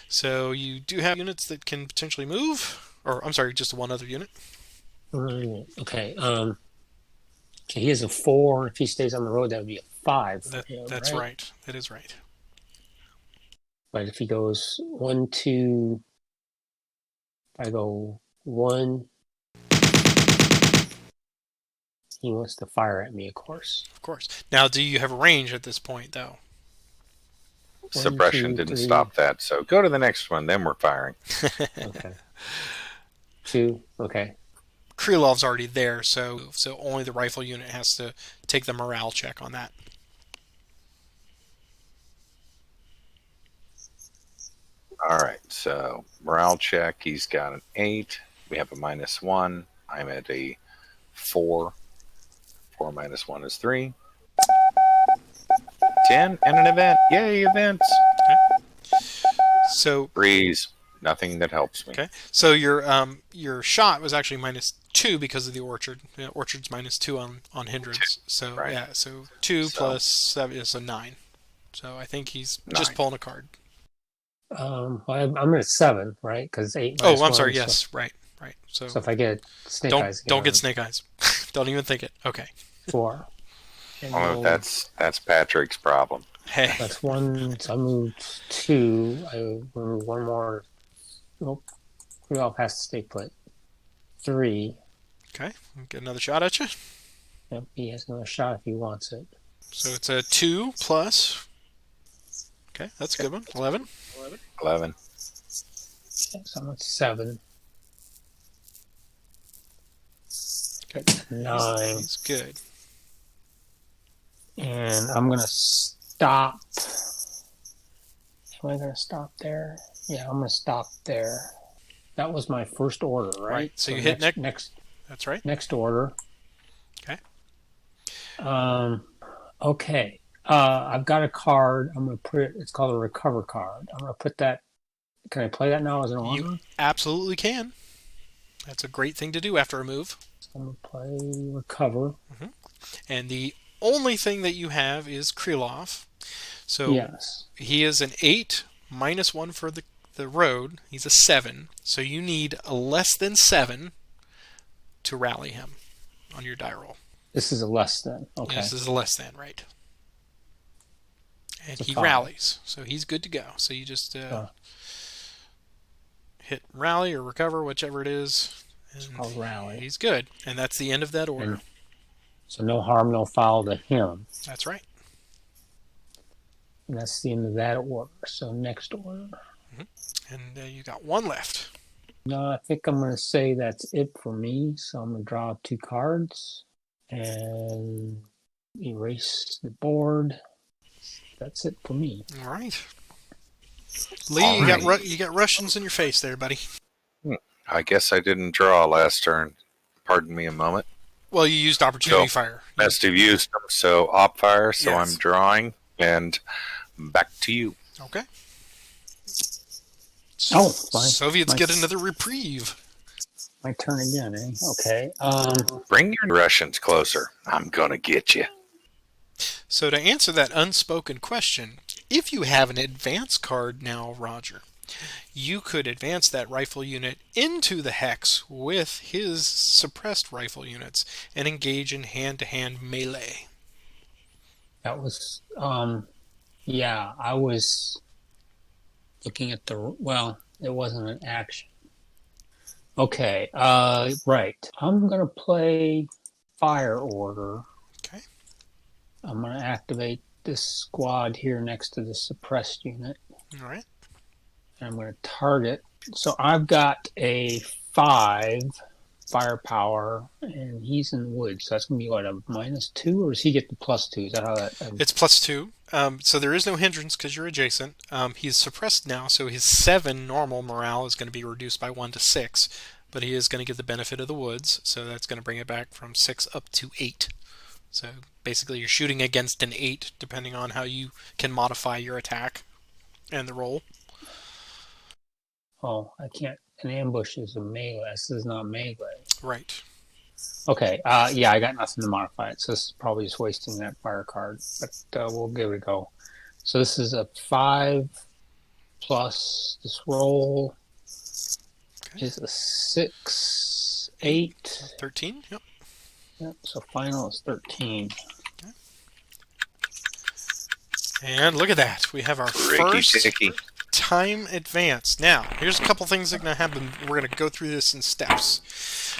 So you do have units that can potentially move, or I'm sorry, just one other unit. Okay. Okay, he has a 4. If he stays on the road, that would be a 5 for him, That's right? right. That is right. But if he goes 1, 2, I go 1. He wants to fire at me, of course. Of course. Now, do you have range at this point, though? 1, Suppression 2, didn't 3. stop that, so go to the next one, then we're firing. Okay. 2. Okay. Krylov's already there, so only the rifle unit has to take the morale check on that. All right, so morale check. He's got an 8. We have a -1. I'm at a 4. 4 -1 is 3. 10 and an event. Yay, events. Okay. So Breeze. Nothing that helps me. okay. So your shot was actually -2 because of the orchard. Orchard's -2 on hindrance. So Right. yeah. So 2 So, plus 7 is a 9. So I think he's just 9. pulling a card. Well, I'm at 7, right? Because 8 Oh, minus I'm sorry. 1. So, Yes, right, right. So so if I get snake don't eyes again, don't get I'm snake eyes. Don't even think it. Okay. 4. And Oh, that's Patrick's problem. Hey. that's 1. So I moved 2. I remove 1 more. Nope. We all passed the stake put. 3. Okay. Get another shot at you. Yep, he has another shot if he wants it. So it's a 2 plus. Okay, that's a good one. 11. 11. Okay, so I'm at 7. Okay. 9. He's good. And I'm going to stop. Am I going to stop there? Yeah, I'm going to stop there. That was my first order, right? Right. So you hit next That's right. next order. Okay. Okay. I've got a card. I'm going to put it. It's called a recover card. I'm going to put that. Can I play that now as an You honor? absolutely can. That's a great thing to do after a move. So I'm going to play recover. And the only thing that you have is Krylov. So Yes. he is an 8 -1 for the road. He's a 7. So you need a less than 7 to rally him on your die roll. This is a less than. Okay. This is a less than, right? And It's a he 5. rallies. So he's good to go. So you just hit rally or recover, whichever it is. And I'll rally. he's good. And that's the end of that order. And so no harm, no foul to him. That's right. And that's the end of that order. So next order. And you got one left. No, I think I'm going to say that's it for me. So I'm going to draw 2 cards and erase the board. That's it for me. All right. Lee, you got Russians in your face there, buddy. I guess I didn't draw last turn. Pardon me a moment. Well, you used opportunity fire. Must have used them. So op fire. So Yes. I'm drawing and back to you. Okay. Oh, Soviets get another reprieve. My turn again, eh? Okay. Bring your Russians closer. I'm gonna get you. So to answer that unspoken question, if you have an advance card now, Roger, you could advance that rifle unit into the hex with his suppressed rifle units and engage in hand-to-hand melee. That was, yeah, I was looking at the, well, it wasn't an action. Okay. Right. I'm gonna play Fire Order. Okay. I'm gonna activate this squad here next to the suppressed unit. All right. And I'm gonna target. So I've got a 5 firepower, and he's in the woods. So that's gonna be what, a -2, or does he get the +2? Is that how that? It's +2. So there is no hindrance because you're adjacent. He's suppressed now, so his 7 normal morale is going to be reduced by 1 to 6, but he is going to get the benefit of the woods, so that's going to bring it back from 6 up to 8. So basically, you're shooting against an 8, depending on how you can modify your attack and the roll. Oh, I can't. An ambush is a melee. This is not melee. Right. Okay. Yeah, I got nothing to modify it, so this is probably just wasting that fire card. But we'll give it a go. So this is a 5 plus this roll Okay. is a 6, 8, 8. 13. Yep. Yep, so final is 13. Okay. And look at that. We have our Tricky, first ticky. time advance. Now, here's a couple things that are going to happen. We're going to go through this in steps.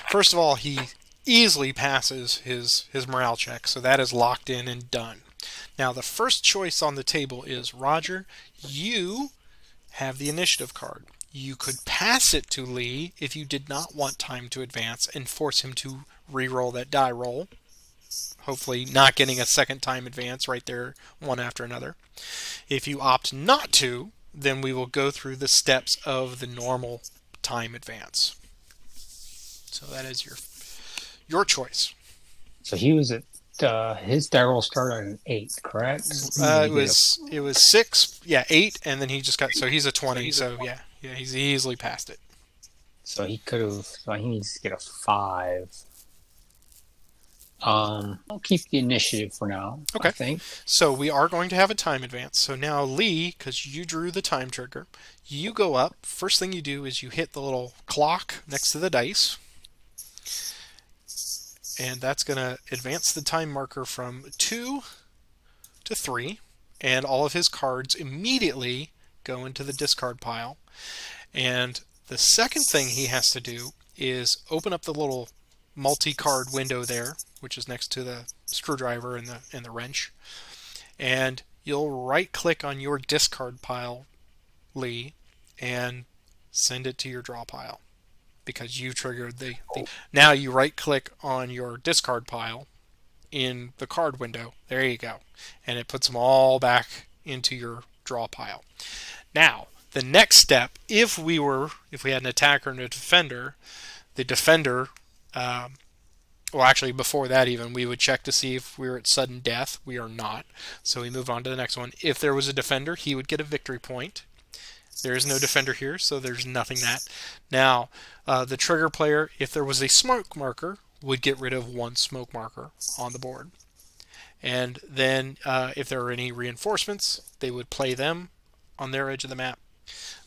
First of all, he easily passes his morale check, so that is locked in and done. Now, the first choice on the table is Roger, you have the initiative card. You could pass it to Lee if you did not want time to advance and force him to re-roll that die roll. Hopefully, not getting a second time advance right there, one after another. If you opt not to, then we will go through the steps of the normal time advance. So that is your choice. So he was at his die roll started at an 8, correct? It was 6, yeah, 8, and then he just got, so he's a 20. So yeah, he's easily passed it. So he could have. So he needs to get a 5. I'll keep the initiative for now. Okay. I think. So we are going to have a time advance. So now Lee, because you drew the time trigger, you go up. First thing you do is you hit the little clock next to the dice. And that's going to advance the time marker from 2 to 3. And all of his cards immediately go into the discard pile. And the second thing he has to do is open up the little multi-card window there, which is next to the screwdriver and the wrench. And you'll right-click on your discard pile, Lee, and send it to your draw pile because you triggered the. Now you right-click on your discard pile in the card window. There you go, and it puts them all back into your draw pile. Now the next step, if we had an attacker and a defender, the defender. Well, actually, before that, even we would check to see if we were at sudden death. We are not, so we move on to the next one. If there was a defender, he would get a victory point. There is no defender here, so there's nothing that. Now, the trigger player, if there was a smoke marker, would get rid of 1 smoke marker on the board. And then, if there were any reinforcements, they would play them on their edge of the map.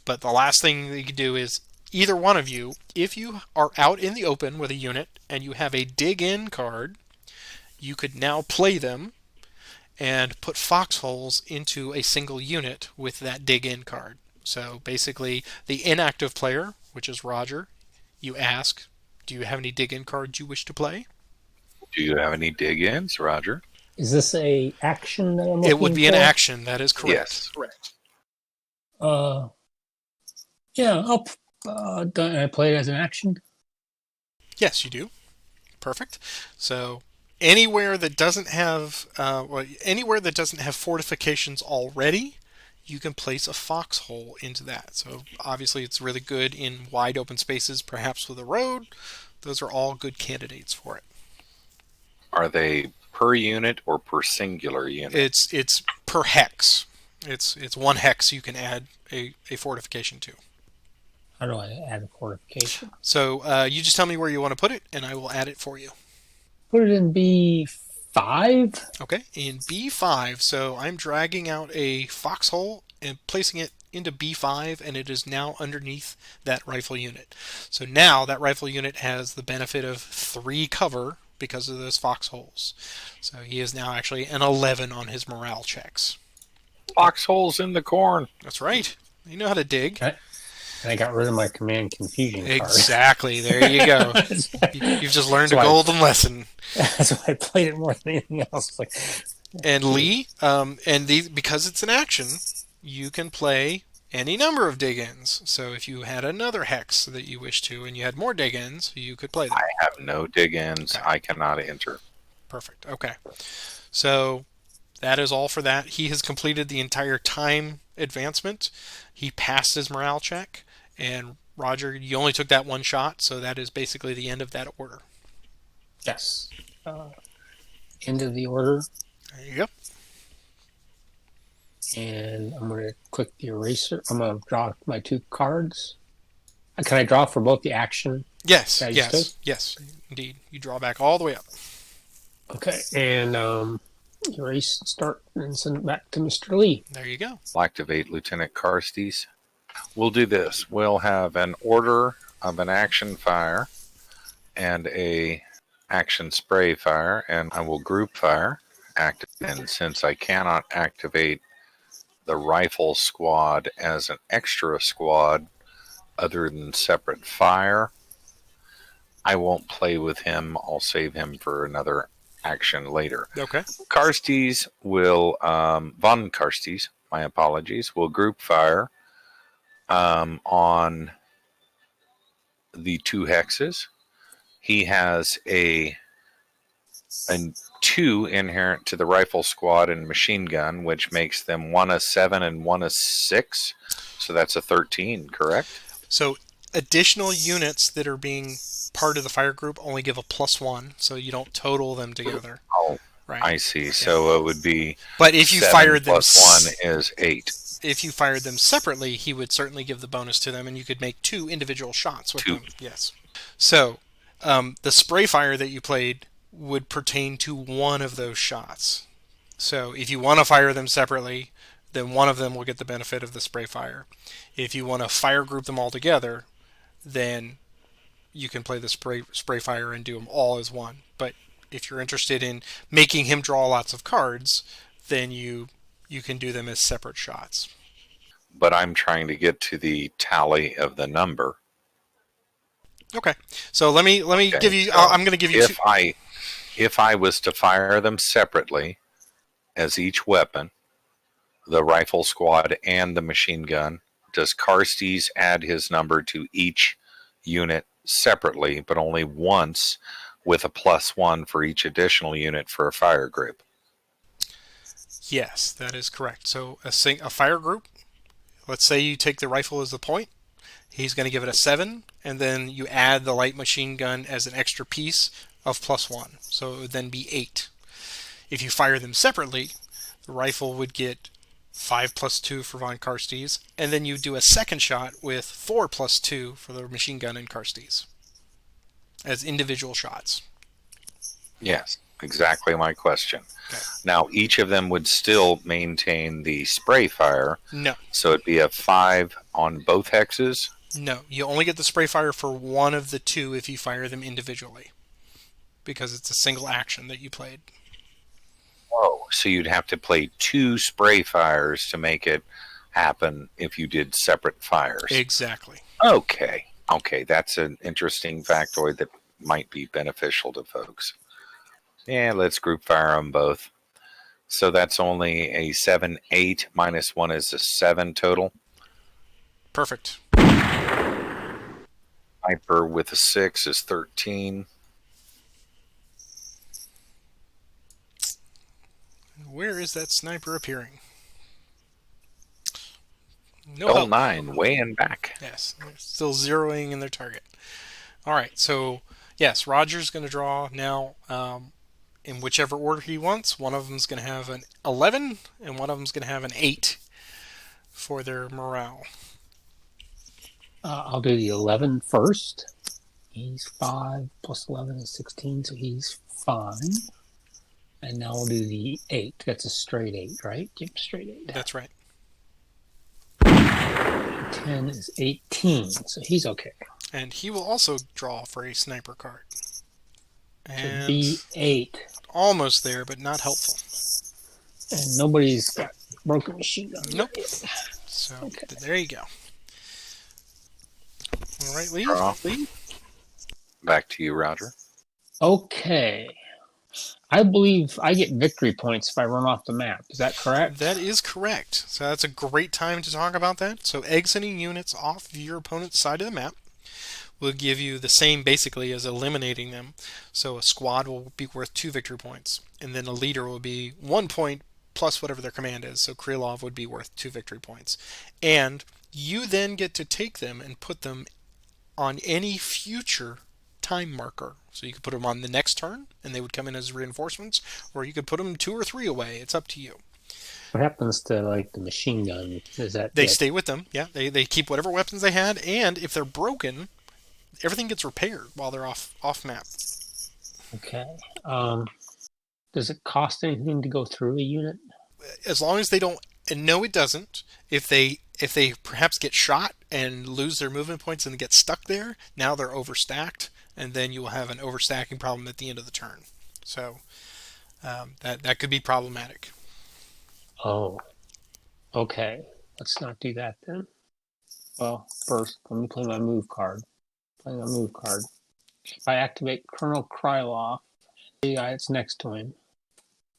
But the last thing that you could do is either one of you, if you are out in the open with a unit and you have a dig in card, you could now play them and put foxholes into a single unit with that dig in card. So basically, the inactive player, which is Roger, you ask, do you have any dig in cards you wish to play? Do you have any dig-ins, Roger? Is this a action that I'm looking for? It would be an action, that is correct. Yes. Correct. Yeah, I play it as an action. Yes, you do. Perfect. So anywhere that doesn't have fortifications already, you can place a foxhole into that. So obviously it's really good in wide open spaces, perhaps with a road. Those are all good candidates for it. Are they per unit or per singular unit? It's per hex. It's 1 hex you can add a fortification to. How do I add a fortification? So you just tell me where you want to put it, and I will add it for you. Put it in B5. Okay, in B5, so I'm dragging out a foxhole and placing it into B5, and it is now underneath that rifle unit. So now that rifle unit has the benefit of 3 cover because of those foxholes. So he is now actually an 11 on his morale checks. Foxholes in the corn. That's right. You know how to dig. Okay. And I got rid of my command confusion card. Exactly. There you go. that's, You've just learned a why, golden lesson. that's why I played it more than anything else. It's like, And okay, Lee, because it's an action, you can play any number of dig-ins. So if you had another hex that you wish to, and you had more dig-ins, you could play them. I have no dig-ins. Okay, I cannot enter. perfect. Okay, so that is all for that. He has completed the entire time advancement. He passed his morale check, and Roger, you only took that one shot, so that is basically the end of that order. yes. Uh, End of the order. There you go. And I'm going to click the eraser. I'm going to draw my 2 cards. Can I draw for both the action Yes, that I just took? yes, yes, indeed. You draw back all the way up. Okay. And erase, start, and send it back to Mr. Lee. There you go. I'll activate Lieutenant Carstes. We'll do this. We'll have an order of an action fire and a action spray fire, and I will group fire. And since I cannot activate the rifle squad as an extra squad other than separate fire, I won't play with him. I'll save him for another action later. Okay. Carstes will, von Carstes, my apologies, will group fire on the 2 hexes. He has a 2 inherent to the rifle squad and machine gun, which makes them 1 a 7 and 1 a 6. So that's a 13, correct? So additional units that are being part of the fire group only give a +1, so you don't total them together. Oh, Right. I see. Yeah. So it would be But if you 7 fired them plus 1 is 8. if you fired them separately, he would certainly give the bonus to them, and you could make 2 individual shots with 2. them. Yes. So the spray fire that you played would pertain to one of those shots. So if you want to fire them separately, then one of them will get the benefit of the spray fire. If you want to fire group them all together, then you can play the spray fire and do them all as one. But if you're interested in making him draw lots of cards, then you can do them as separate shots. But I'm trying to get to the tally of the number. Okay. So let me Okay, give you. so I'm going to give you two. if I was to fire them separately as each weapon, the rifle squad and the machine gun, does Carstes add his number to each unit separately, but only once, with a +1 for each additional unit for a fire group? Yes, that is correct. So a fire group. Let's say you take the rifle as the point. He's going to give it a 7, and then you add the light machine gun as an extra piece of +1. So it would then be 8. If you fire them separately, the rifle would get 5 + 2 for Von Carstes, and then you do a second shot with 4 + 2 for the machine gun and Carstes as individual shots. Yes, exactly my question. Okay. Now, each of them would still maintain the spray fire, No, so it'd be a 5 on both hexes. no. You only get the spray fire for one of the 2 if you fire them individually, because it's a single action that you played. Whoa. So you'd have to play 2 spray fires to make it happen if you did separate fires. Exactly. Okay. Okay, that's an interesting factoid that might be beneficial to folks. Yeah, let's group fire them both. So that's only a 7, 8, minus 1 is a 7 total. Perfect. Sniper with a 6 is 13. Where is that sniper appearing? No Oh, help. 9, way in back. Yes, they're still zeroing in their target. All right, so yes, Roger's going to draw now in whichever order he wants. One of them's going to have an 11, and one of them's going to have an 8 for their morale. I'll do the 11 first. He's 5 plus 11 is 16, so he's fine. And now we'll do the 8. That's a straight 8, right? Yep, straight 8. That's right. 10 is 18, so he's okay. And he will also draw for a sniper card. And So B8. almost there, but not helpful. And nobody's got broken machine gun. Nope. So Okay. there you go. All right, Lee. Draw. Back to you, Roger. Okay. I believe I get victory points if I run off the map. Is that correct? That is correct. So that's a great time to talk about that. So exiting units off your opponent's side of the map will give you the same basically as eliminating them. So a squad will be worth 2 victory points, and then a leader will be 1 point plus whatever their command is. So Krylov would be worth 2 victory points. And you then get to take them and put them on any future time marker. So you could put them on the next turn and they would come in as reinforcements, or you could put them 2 or 3 away. It's up to you. What happens to like the machine gun? Is that They get stay with them. Yeah, they keep whatever weapons they had, and if they're broken, everything gets repaired while they're off map. okay? Does it cost anything to go through a unit? As long as they don't, and no, it doesn't. If they perhaps get shot and lose their movement points and get stuck there, now they're overstacked, and then you will have an overstacking problem at the end of the turn. So that could be problematic. Oh, okay. Let's not do that then. Well, first, let me play my move card. Playing my move card. If I activate Colonel Krylov, the guy that's next to him,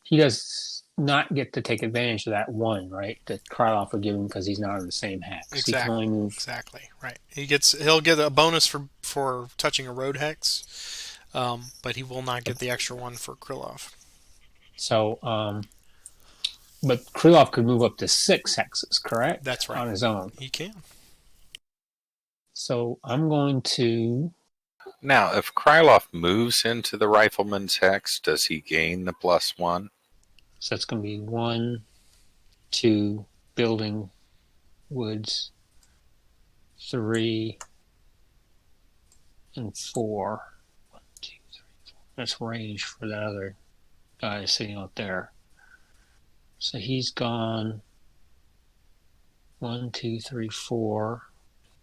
he does not get to take advantage of that 1, right? That Krylov would give him because he's not in the same hex. He can only move. Exactly. Right. He'll get a bonus for touching a road hex, but he will not get the extra one for Krylov. So, but Krylov could move up to 6 hexes, correct? That's right. On his own. He can. So I'm going to. Now, if Krylov moves into the rifleman's hex, does he gain the +1? So it's going to be 1, 2, building, woods, 3, and 4. 1, 2, 3, 4. That's range for the other guy sitting out there. So he's gone 1, 2, 3, 4.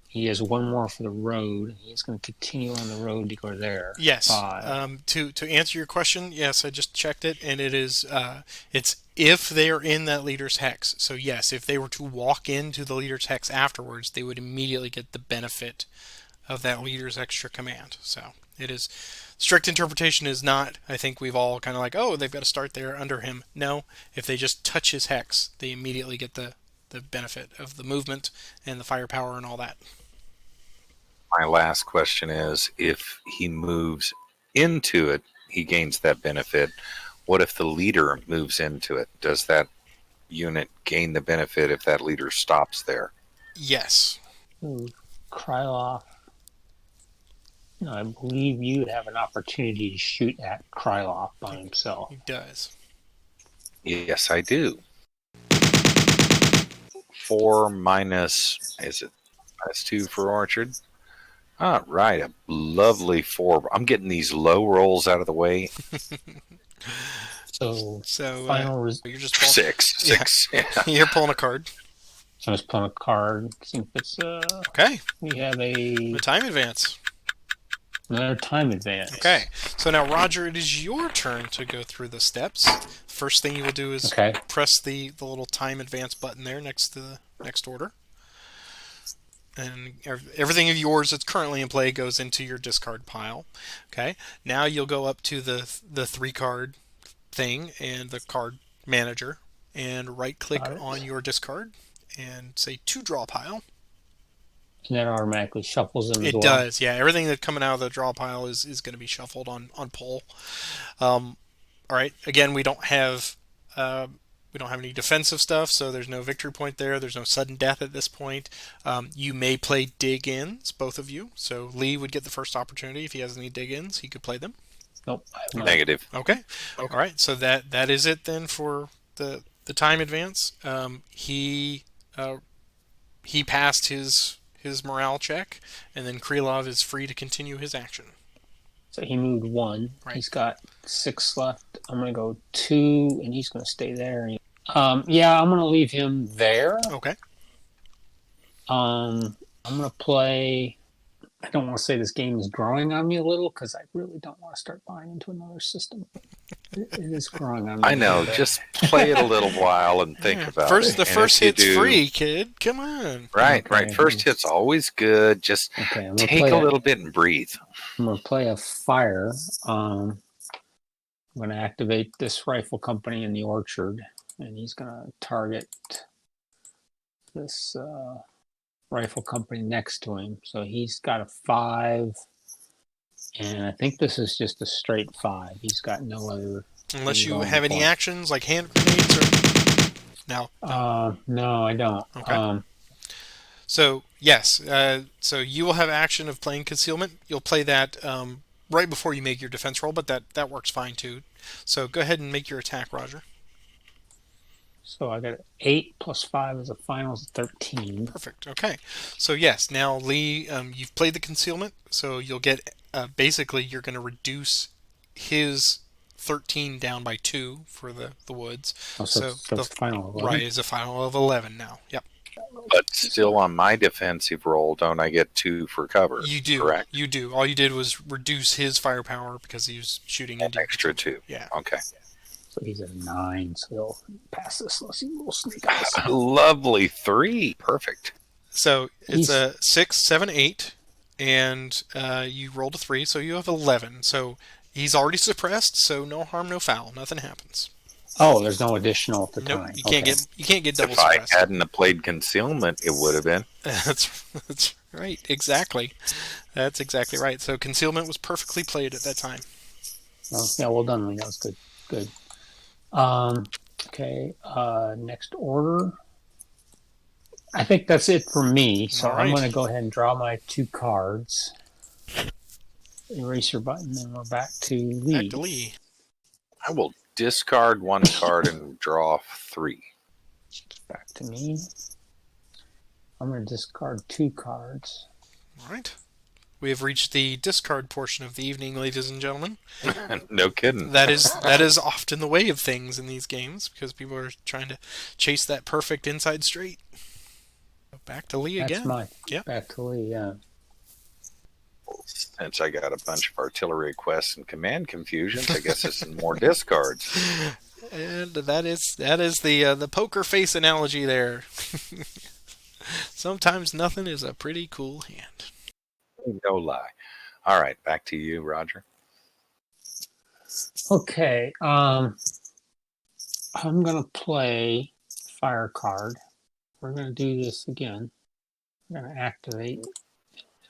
He has 1 more for the road. He's going to continue on the road to go there. Yes. 5. To answer your question, yes, I just checked it, and it is it's if they are in that leader's hex. So yes, if they were to walk into the leader's hex afterwards, they would immediately get the benefit of that leader's extra command. So it is strict interpretation is not. I think we've all kind of like, oh, they've got to start there under him. No, if they just touch his hex, they immediately get the benefit of the movement and the firepower and all that. My last question is, if he moves into it, he gains that benefit. What if the leader moves into it? Does that unit gain the benefit if that leader stops there? Yes. Krylov. I believe you have an opportunity to shoot at Krylov by himself. He does. Yes, I do. 4 minus, is it -2 for Orchard? All right, a lovely 4. I'm getting these low rolls out of the way. So final you're just pulling, 6. Yeah. You're pulling a card. So I was pulling a card. See if it's okay. We have a time advance. Another time advance. Okay. So now, Roger, it is your turn to go through the steps. First thing you will do is press the little time advance button there next to the next order. And everything of yours that's currently in play goes into your discard pile. Okay. Now you'll go up to the 3-card thing and the card manager and right-click on your discard and say to draw pile. And that automatically shuffles them as well? It does, yeah. Everything that's coming out of the draw pile is going to be shuffled on pull. All right. Again, we don't have any defensive stuff, so there's no victory point there. There's no sudden death at this point. You may play dig-ins, both of you. So Lee would get the first opportunity. If he has any dig-ins, he could play them. Nope. Negative. Okay. All right. So that is it then for the time advance. He passed his morale check, and then Krylov is free to continue his action. So he moved 1. Right. He's got 6 left. I'm going to go 2, and he's going to stay there. Yeah, I'm going to leave him there. Okay. I'm going to play I don't want to say this game is growing on me a little because I really don't want to start buying into another system. It is growing on me I a little know. bit. Just play it a little while and think Yeah. about First, it. the And first if you hit's do, free, kid. Come on. right, right. Okay. First hit's always good. Just Okay. take a little bit and breathe. I'm gonna play a fire. I'm gonna activate this rifle company in the orchard, and he's gonna target this rifle company next to him. So he's got a 5, and I think this is just a straight 5. He's got no other Unless thing you going have any for him. actions like hand grenades or no, no. No, I don't. Okay. So yes, so you will have action of playing concealment. You'll play that right before you make your defense roll, but that works fine too. So go ahead and make your attack, Roger. So I got 8 plus 5 is a final is 13. Perfect. Okay. So yes, now Lee, you've played the concealment, so you'll get basically you're going to reduce his 13 down by 2 for the woods. Oh, So so the it's final right 11. is a final of 11 now. Yep. But still on my defensive roll, don't I get 2 for cover? You do. Correct. You do. All you did was reduce his firepower because he was shooting An into extra 2. Yeah. Okay. So he's at 9, so he'll pass this. Let's see, we'll sneak eyes. Lovely 3. Perfect. So it's He's- a 6, 7, 8, and you rolled a 3, so you have 11. So he's already suppressed, so no harm, no foul. Nothing happens. Oh, there's no additional at the Nope, time. you can't Okay. get double If I suppressed. hadn't have played concealment, it would have been. That's right. Exactly. That's exactly right. So concealment was perfectly played at that time. Oh, yeah, well done, Lee. That was good. Good. Okay. Next order. I think that's it for me. So All I'm right. going to go ahead and draw my 2 cards. Eraser button, and we're back to Lee. Back to Lee. I will discard 1 card and draw 3. Back to me. I'm going to discard 2 cards. All right. We have reached the discard portion of the evening, ladies and gentlemen. No kidding. That is often the way of things in these games because people are trying to chase that perfect inside straight. Back to Lee That's again. mine. Yep. Back to Lee, yeah. Since I got a bunch of artillery quests and command confusions, I guess there's some more discards. And that is the poker face analogy there. Sometimes nothing is a pretty cool hand. No lie. All right, back to you, Roger. Okay. I'm going to play fire card. We're going to do this again. I'm going to activate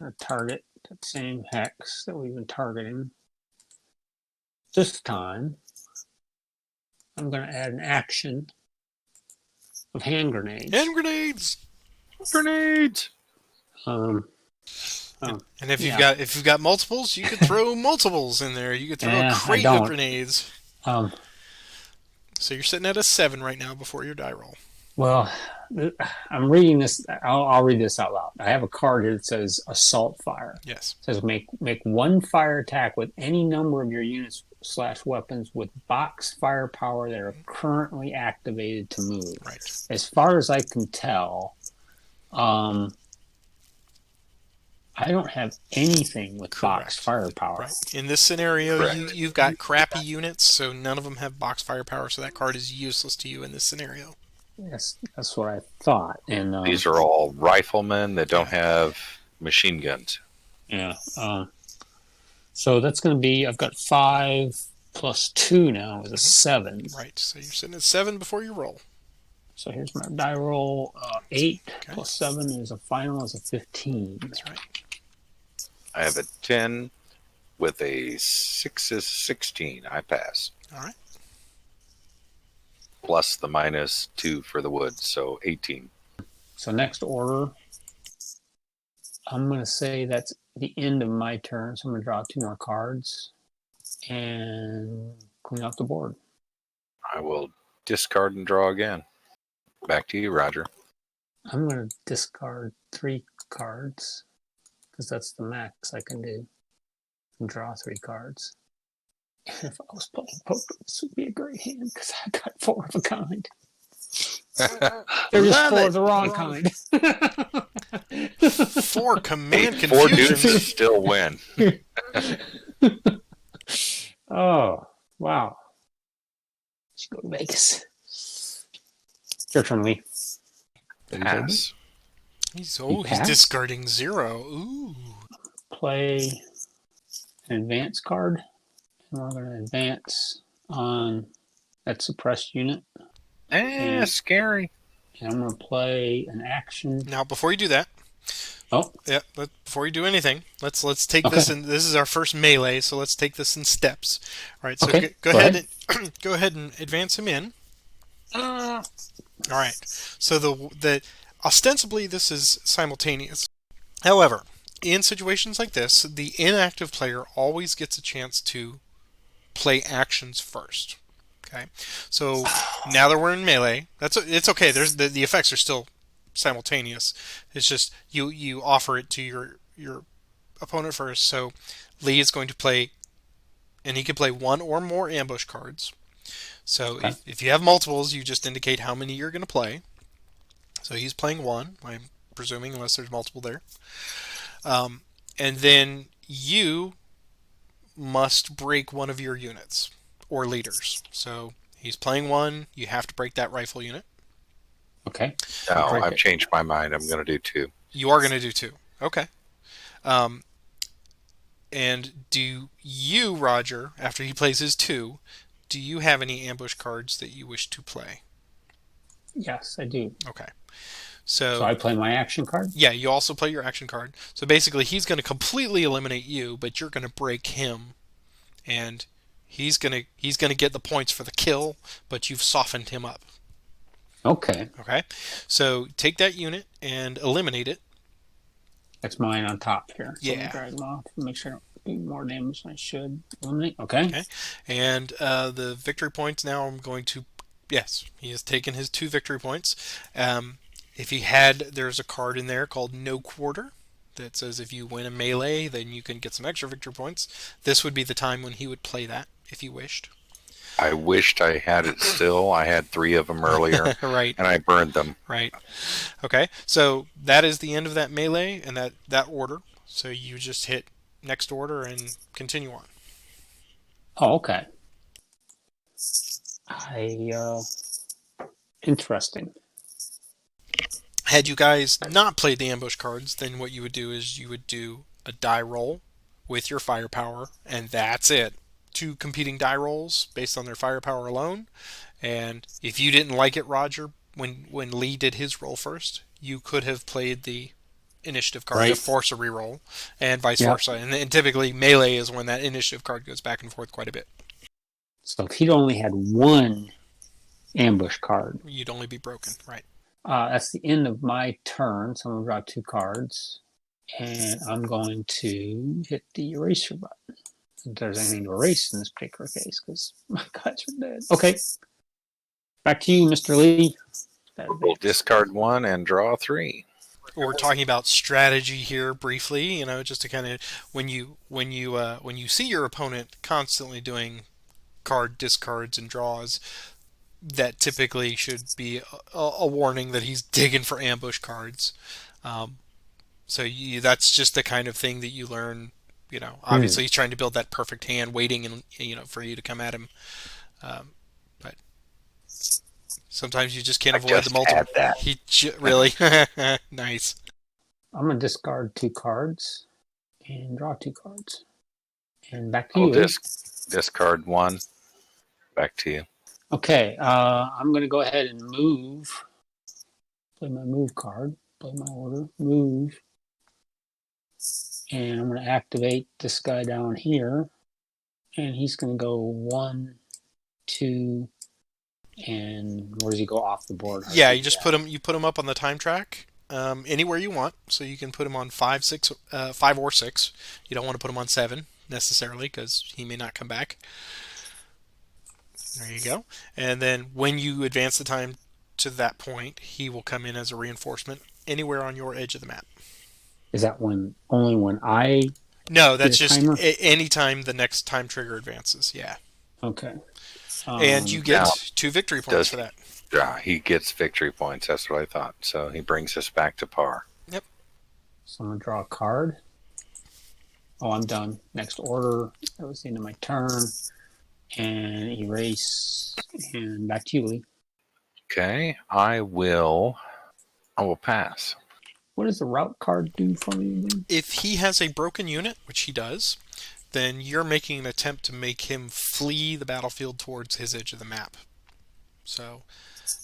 a target that same hex that we've been targeting. This time, I'm going to add an action of hand grenades. Hand grenades. Grenades. And if you've got multiples, you could throw multiples in there. You could throw a crate of grenades. So you're sitting at a 7 right now before your die roll. Well, I'm reading this. I'll read this out loud. I have a card here that says assault fire. Yes. It says make 1 fire attack with any number of your units / weapons with box firepower that are currently activated to move. Right. As far as I can tell, I don't have anything with box firepower. Right. In this scenario, you've got crappy units, so none of them have box firepower, so that card is useless to you in this scenario. Yes, that's what I thought. And these are all riflemen that don't have machine guns. Yeah. So that's going to be, I've got 5 plus 2 now is a 7. Right. So you're sitting at 7 before you roll. So here's my die roll. 8 plus 7 is a final is a 15. That's right. I have a 10 with a 6 is 16. I pass. All right. Plus the -2 for the wood, so 18. So next order, I'm going to say that's the end of my turn. So I'm going to draw 2 more cards and clean up the board. I will discard and draw again. Back to you, Roger. I'm going to discard 3 cards because that's the max I can do and draw 3 cards. And if I was playing poker, this would be a great hand because I got 4 of a kind. They're just Love for it. the wrong kind. 4 command Four deuces confusions. still win. Oh, wow. Let's go to Vegas. Your turn, Lee. Pass. He's pass? discarding 0. Ooh. Play an advance card. And we're going to advance on that suppressed unit. Scary. And I'm going to play an action. Now, before you do that, Oh, yeah, before you do anything, let's take okay. this, and this is our first melee, so let's take this in steps. All right, so Okay, go go ahead ahead. and go ahead and advance him in. All right, so the ostensibly this is simultaneous. However, in situations like this, the inactive player always gets a chance to play actions first. Okay, so now that we're in melee, it's okay. There's the effects are still simultaneous. It's just you offer it to your opponent first. So Lee is going to play, and he can play one or more ambush cards. So Okay. if you have multiples, you just indicate how many you're going to play. So he's playing one, I'm presuming, unless there's multiple there. And then you must break one of your units or leaders. So he's playing one, you have to break that rifle unit. Okay. No, Break I've it. changed my mind. I'm going to do 2. You are going to do 2. Okay. Um, and do you, Roger, after he plays his 2, do you have any ambush cards that you wish to play? Yes, I do. Okay. So I play my action card? Yeah, you also play your action card. So basically, he's going to completely eliminate you, but you're going to break him, and he's gonna get the points for the kill, but you've softened him up. Okay. Okay, so take that unit and eliminate it. That's mine on top here. So Yeah. let me drag them off and make sure I don't do more damage than I should. Eliminate. Okay. Okay, and the victory points now. I'm going to. Yes, he has taken his 2 victory points. If he had, there's a card in there called No Quarter that says if you win a melee, then you can get some extra victory points. This would be the time when he would play that if he wished. I wished I had it still. I had 3 of them earlier, Right, and I burned them. right. Okay, so that is the end of that melee and that order. So you just hit next order and continue on. Oh, okay. Interesting. Had you guys not played the ambush cards, then what you would do is you would do a die roll with your firepower, and that's it. 2 competing die rolls based on their firepower alone. And if you didn't like it, Roger, when Lee did his roll first, you could have played the initiative card to Right. force a reroll, and vice Yep. versa. And typically melee is when that initiative card goes back and forth quite a bit. So if he'd only had one ambush card, You'd only be broken, right? that's the end of my turn. So I'm going to draw 2 cards. And I'm going to hit the eraser button. If there's anything to erase in this particular case, because my guys are dead. Okay. Back to you, Mr. Lee. We'll discard 1 and draw 3. We're talking about strategy here briefly, just to kind of when you see your opponent constantly doing card discards and draws, that typically should be a warning that he's digging for ambush cards. That's just the kind of thing that you learn. Obviously he's trying to build that perfect hand, waiting and for you to come at him. But sometimes you just can't avoid the multiple. Had that. Really nice. I'm going to discard 2 cards and draw 2 cards. And back to I'll you. discard 1. Back to you. Okay. I'm going to go ahead and move. Play my move card. Play my order. Move. And I'm going to activate this guy down here. And he's going to go 1, 2, and where does he go off the board? Yeah, you just put him up on the time track anywhere you want. So you can put him on 5, 6, 5 or 6. You don't want to put him on 7 necessarily because he may not come back. There you go. And then when you advance the time to that point, he will come in as a reinforcement anywhere on your edge of the map. Is that only when I? No, that's just timer? Any time the next time trigger advances. Yeah. Okay. And you get 2 victory points for that. Yeah, he gets victory points. That's what I thought. So he brings us back to par. Yep. So I'm gonna draw a card. Oh, I'm done. Next order. That was the end of my turn. And erase. And back to you, Lee. Okay, I will pass. What does the route card do for me again? If he has a broken unit, which he does, then you're making an attempt to make him flee the battlefield towards his edge of the map. So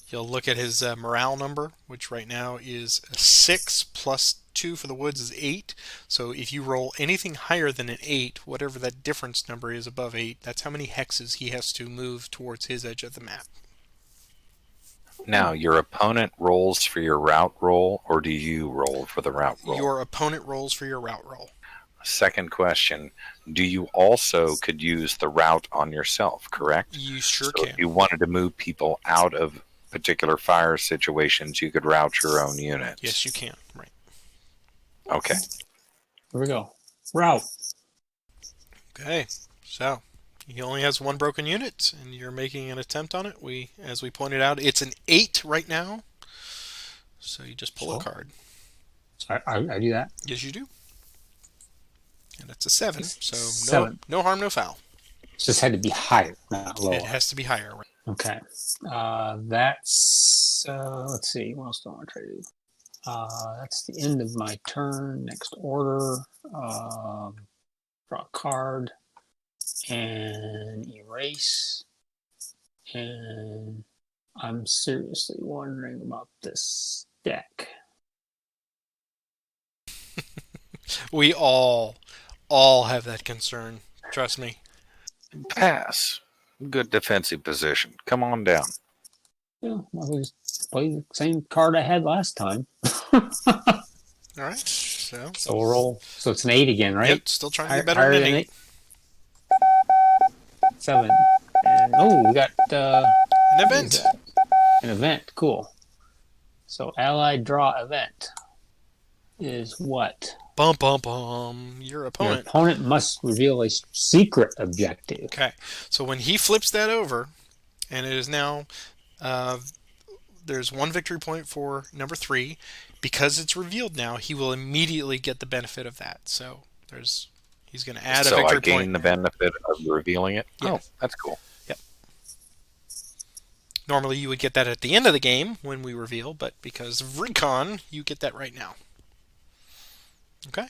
you'll look at his morale number, which right now is a 6 plus 2 for the woods is 8. So if you roll anything higher than an 8, whatever that difference number is above 8, that's how many hexes he has to move towards his edge of the map. Now, your opponent rolls for your route roll, or do you roll for the route roll? Your opponent rolls for your route roll. Second question, do you also could use the route on yourself, correct? You sure So can. if you wanted to move people out of particular fire situations, you could route your own units. Yes, you can. Right. Okay. Here we go. Route. Okay. So he only has one broken unit, and you're making an attempt on it. As we pointed out, it's an 8 right now. So you just pull a card. So I do that. Yes, you do. And it's a 7, so 7. no harm, no foul. It just had to be higher, not lower. It has to be higher. Right? Okay. That's, let's see, what else do I want to try to do? That's the end of my turn. Next order. Draw a card and erase. And I'm seriously wondering about this deck. We all have that concern. Trust me. Pass. Good defensive position. Come on down. Yeah, I'll just play the same card I had last time. All right. So we'll roll. So it's an 8 again, right? Yep. Still trying to get better than an 8. 7. And we got An event. An event. Cool. So allied draw event is what? Bum bum bum. Your opponent. Your opponent must reveal a secret objective. Okay. So when he flips that over, and it is now, there's one victory point for number 3. Because it's revealed now, he will immediately get the benefit of that. So he's going to add a victory point. So I gain the benefit of revealing it? Yeah. Oh, that's cool. Yep. Normally you would get that at the end of the game when we reveal, but because of Recon, you get that right now. Okay?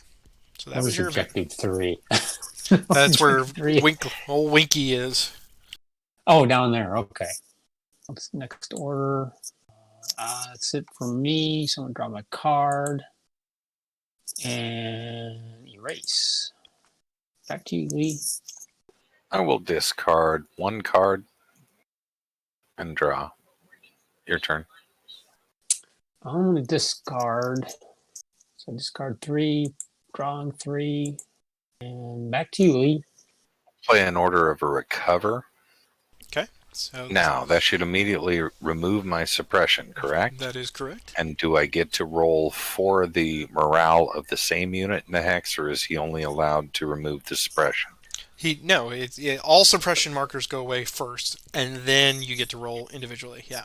So that was your objective 3. That's where old Winky is. Oh, down there. Okay. Next order. That's it for me. So I'm going to draw my card. And erase. Back to you, Lee. I will discard one card and draw. Your turn. I'm going to discard. So discard 3, drawing 3, and back to you, Lee. Play an order of a recover. Okay. So now, that should immediately remove my suppression, correct? That is correct. And do I get to roll for the morale of the same unit in the hex, or is he only allowed to remove the suppression? All suppression markers go away first, and then you get to roll individually. Yeah.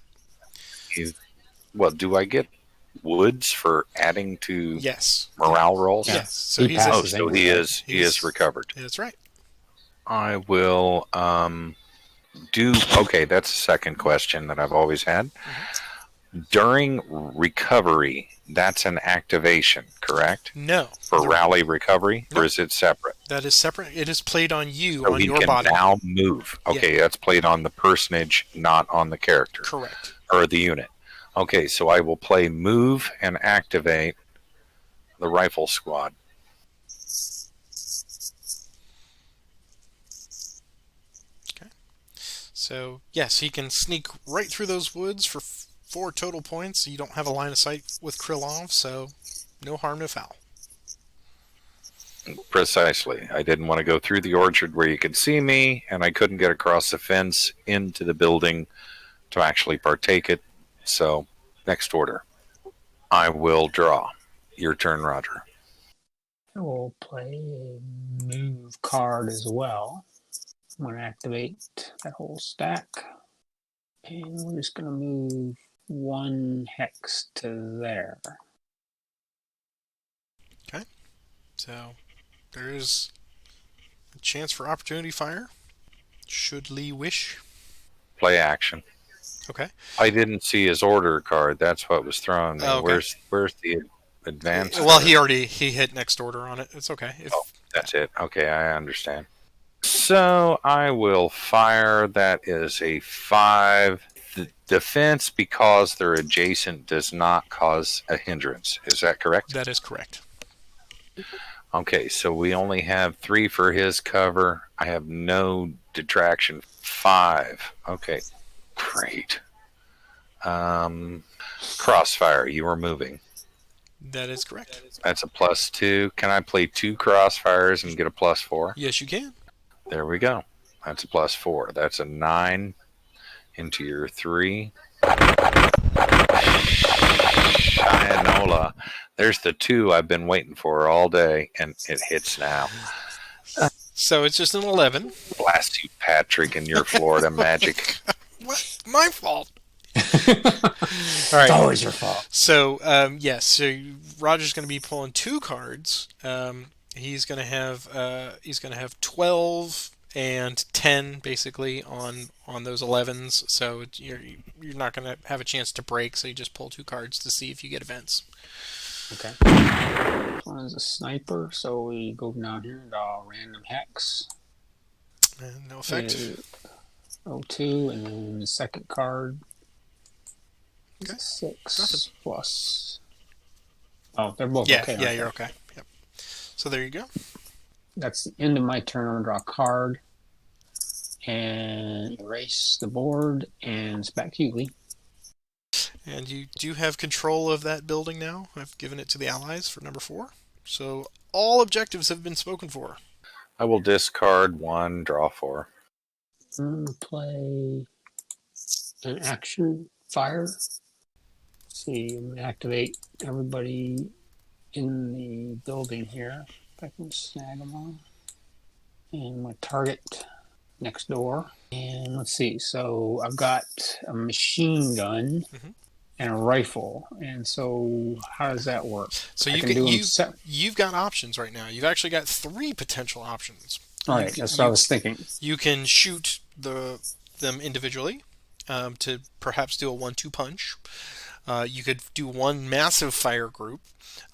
Well, do I get woods for adding to yes morale rolls? Yes. So he is recovered. That's right. I will okay, that's the second question that I've always had. Mm-hmm. During recovery, that's an activation, correct? No. For rally recovery, or is it separate? That is separate. It is played on you, so on he your can body. Now move. Okay, that's played on the personage, not on the character. Correct. Or the unit. Okay, so I will play move and activate the rifle squad. Okay. So, yes, he can sneak right through those woods for 4 total points. You don't have a line of sight with Krylov, so no harm, no foul. Precisely. I didn't want to go through the orchard where you could see me, and I couldn't get across the fence into the building to actually partake it. So, next order. I will draw. Your turn, Roger. I will play a move card as well. I'm going to activate that whole stack. And we're just going to move 1 hex to there. Okay. So there is a chance for opportunity fire. Should Lee wish. Play action. Okay. I didn't see his order card. That's what was throwing me. Oh, okay. Where's the advanced? Well, he hit next order on it. It's okay. Oh, that's it. Okay, I understand. So I will fire. That is a 5. The defense, because they're adjacent, does not cause a hindrance. Is that correct? That is correct. Okay, so we only have 3 for his cover. I have no detraction. 5. Okay, great. Crossfire, you are moving. That is correct. That's a +2. Can I play 2 crossfires and get a +4? Yes, you can. There we go. That's a +4. That's a 9 into your 3. Shinola. There's the 2 I've been waiting for all day, and it hits now. So it's just an 11. Blast you, Patrick, and your Florida magic. What? My fault. All It's right. always your fault. So yes. So Roger's going to be pulling 2 cards. He's going to have 12 and 10 basically on those 11s. So you're not going to have a chance to break. So you just pull 2 cards to see if you get events. Okay. This one is a sniper, so we go down here and draw a random hex. And no effect. 02, and then the second card is Okay. 6 Nothing. plus. Oh, they're both Yeah, okay. yeah, you're okay. Yep. So there you go. That's the end of my turn. I'm going to draw a card and erase the board, and it's back to you, Lee. And you do have control of that building now. I've given it to the allies for number 4. So all objectives have been spoken for. I will discard 1, draw 4. I'm going to play an action fire. Let's see, I'm going to activate everybody in the building here. If I can snag them all. And I'm going to target next door. And let's see, so I've got a machine gun and a rifle. And so how does that work? So you've got options right now. You've actually got 3 potential options. All right, that's what I was thinking. You can shoot them individually to perhaps do a 1-2 punch. You could do 1 massive fire group.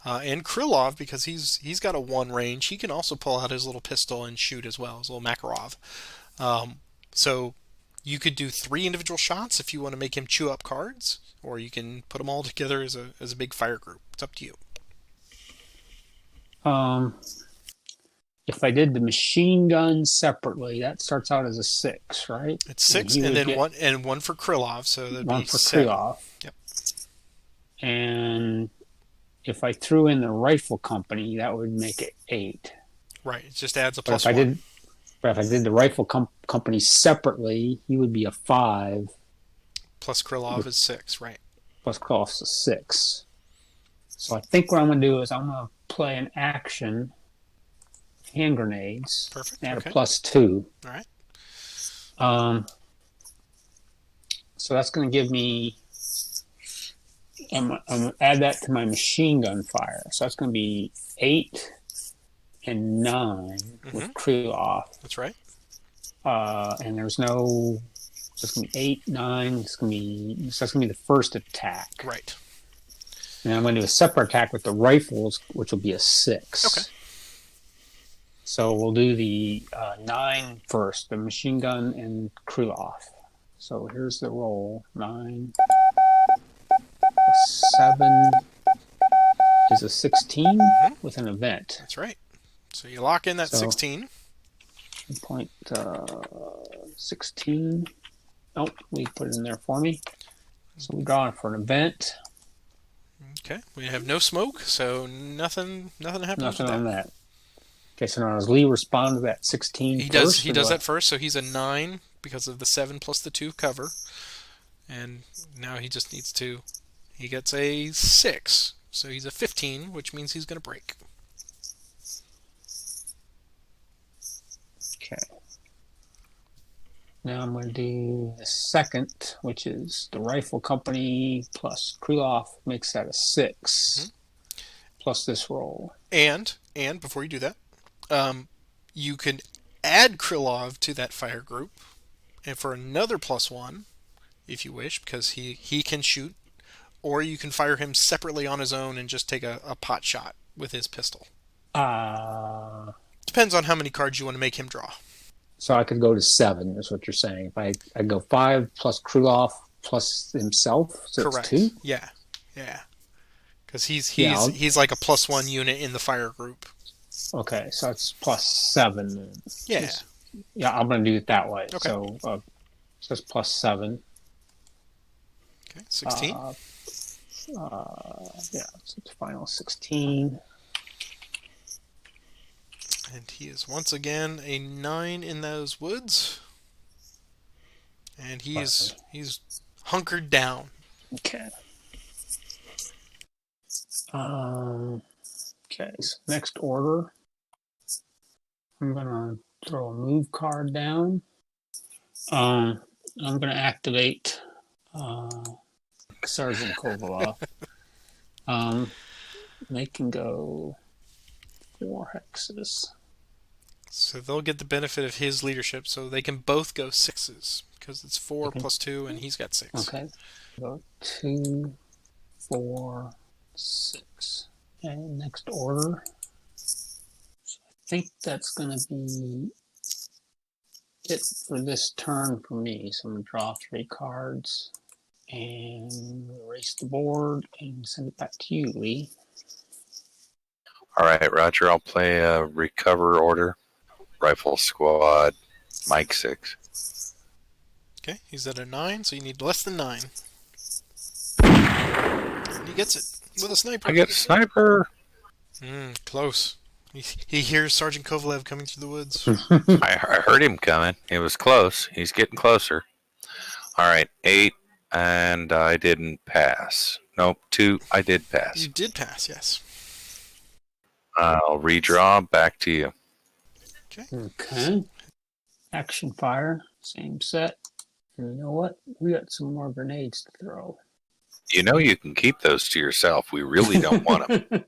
And Krylov, because he's got a 1 range, he can also pull out his little pistol and shoot as well, his little Makarov. So you could do 3 individual shots if you want to make him chew up cards, or you can put them all together as a big fire group. It's up to you. If I did the machine gun separately, that starts out as a 6, right? It's 6, and then one for Krylov, so that'd be 7. Krylov. Yep. And if I threw in the rifle company, that would make it 8. Right. It just adds a But +1. if I did the rifle company separately, he would be a 5. Plus Krylov is 6, right? Plus Krylov's a 6. So I think what I'm going to do is I'm going to play an action, hand grenades. Perfect. Add Okay. a +2. All right. So that's going to give me. I'm going to add that to my machine gun fire. So that's going to be 8 and 9 with Krylov. That's right. And there's no. So it's going to be 8, 9. That's going to be the first attack. Right. And I'm going to do a separate attack with the rifles, which will be a 6. Okay. So we'll do the 9 first, the machine gun and Krylov. So here's the roll. 9 plus 7 is a 16 with an event. That's right. So you lock in that 16. Point 16. Nope, we put it in there for me. So we draw it for an event. Okay. We have no smoke, so nothing happens. Nothing on that. Okay, so now does Lee respond to that 16 He first? He does that first, so he's a 9 because of the 7 plus the 2 cover. And now he just needs to... He gets a 6, so he's a 15, which means he's going to break. Okay. Now I'm going to do the second, which is the rifle company plus Krylov makes that a Mhm. 6 plus this roll. And before you do that, you can add Krylov to that fire group, and for another +1 if you wish, because he can shoot, or you can fire him separately on his own and just take a pot shot with his pistol. Uh, Depends on how many cards you want to make him draw. so I could go to 7, is what you're saying. If I go 5 plus Krylov plus himself, so it's Correct. 2? Yeah. Yeah. Because he's Yeah, he's he's like a +1 unit in the fire group. okay, so it's plus 7. Yeah. Yeah, I'm going to do it that way. Okay. So it's plus 7. Okay. 16. Uh, yeah, so it's final 16. And he is once again a 9 in those woods. And he's hunkered down. Okay. Um, okay, so next order, I'm going to throw a move card down. I'm going to activate Sergeant Kovalov. They can go 4 hexes. So they'll get the benefit of his leadership. So they can both go 6s because it's 4 Okay. +2, and he's got 6. Okay. Go 2, 4, 6. And next order. So I think that's going to be it for this turn for me. So I'm going to draw 3 cards and erase the board and send it back to you, Lee. All right, Roger. I'll play a recover order. Rifle squad, Mike 6. Okay, he's at a 9, so you need less than 9. And he gets it with a sniper. I get a sniper. Close. He hears Sergeant Kovalev coming through the woods. I heard him coming. It was close. He's getting closer. All right, 8, and I didn't pass. Nope, 2, I did pass. You did pass, yes. I'll redraw back to you. Okay. Action fire, same set. And you know what? We got some more grenades to throw. You know you can keep those to yourself. We really don't want them.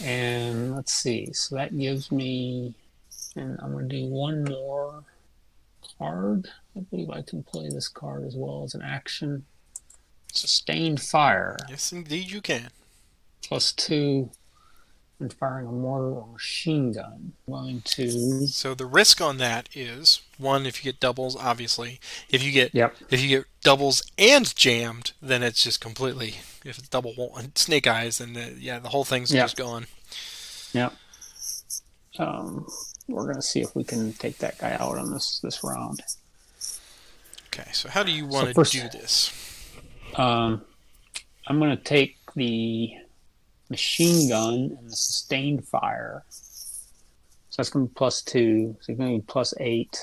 And let's see. So that gives me, and I'm going to do one more card. I believe I can play this card as well as an action. Sustained fire. Yes, indeed you can. +2 and firing a mortar or machine gun. I'm going to. So the risk on that is, one, if you get doubles, obviously. If you get Yep. if you get doubles and jammed, then it's just completely. If it's double snake eyes, then the whole thing's Yep. just gone. Yep. We're going to see if we can take that guy out on this round. Okay, so how do you want to first- do this? I'm going to take the machine gun and the sustained fire. So that's going to be +2. So it's going to be +8.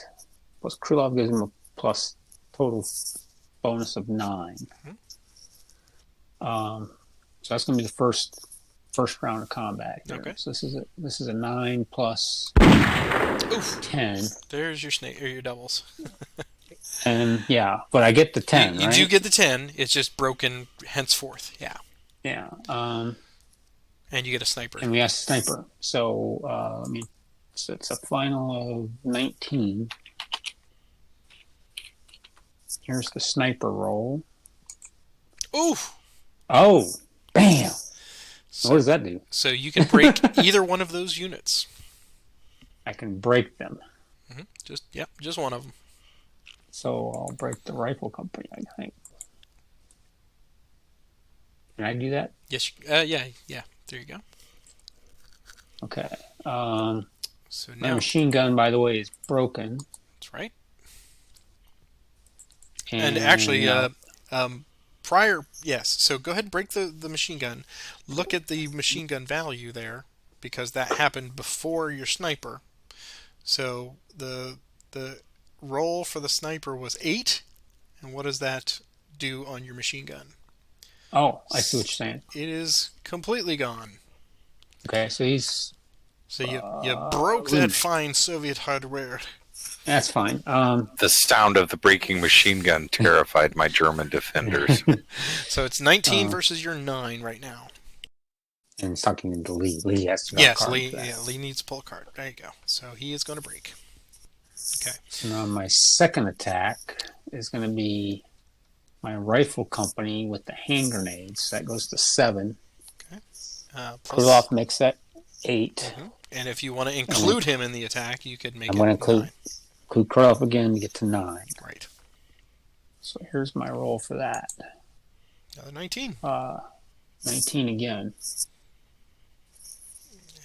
Plus Krylov gives him a plus total bonus of 9. So that's going to be the first round of combat here. Okay. So this is a 9 plus Oof. 10. There's your snake or your doubles. And yeah, but I get the 10, You right? do get the 10. It's just broken henceforth. Yeah. Yeah. And you get a sniper. And we have sniper. So so it's a final of 19. Here's the sniper roll. Oof. Oh, bam! So, What does that do? so you can break either one of those units. I can break them. Just one of them. So I'll break the rifle company, I think. Can I do that? Yes. Yeah. There you go. Okay. So My now machine gun, by the way, is broken. that's right. And actually, prior, yes. So go ahead and break the machine gun. Look at the machine gun value there, because that happened before your sniper. So the roll for the sniper was 8, and what does that do on your machine gun? Oh, I see what you're saying. It is completely gone. Okay, so he's So you broke that loose. fine Soviet hardware. That's fine. The sound of the breaking machine gun terrified my German defenders. So it's 19 uh, versus your 9 right now. and it's talking to Lee. Lee has to draw a Yes, card Lee. for that. Yeah, Lee needs to pull a card. There you go. So he is going to break. Okay. So now my second attack is going to be my rifle company with the hand grenades. That goes to 7. Okay. Put Plus. off makes that 8. And if you want to And then include him in the attack, you could make I'm it going to 9. include cut off again to get to 9. Right. So here's my roll for that. Another 19. 19 again.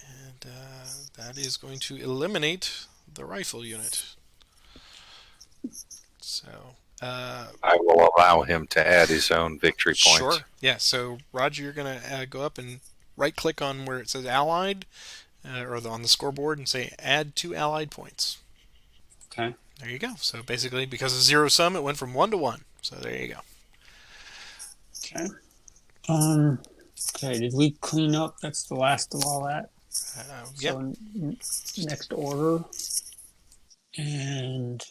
And that is going to eliminate the rifle unit. So. I will allow him to add his own victory points. Sure. Yeah. So Roger, you're going to go up and right-click on where it says Allied, on the scoreboard, and say Add 2 Allied points. Okay. There you go. So basically, because of zero sum, it went from 1 to 1. So there you go. Okay. Okay. Did we clean up? That's the last of all that. Yep. So next order, and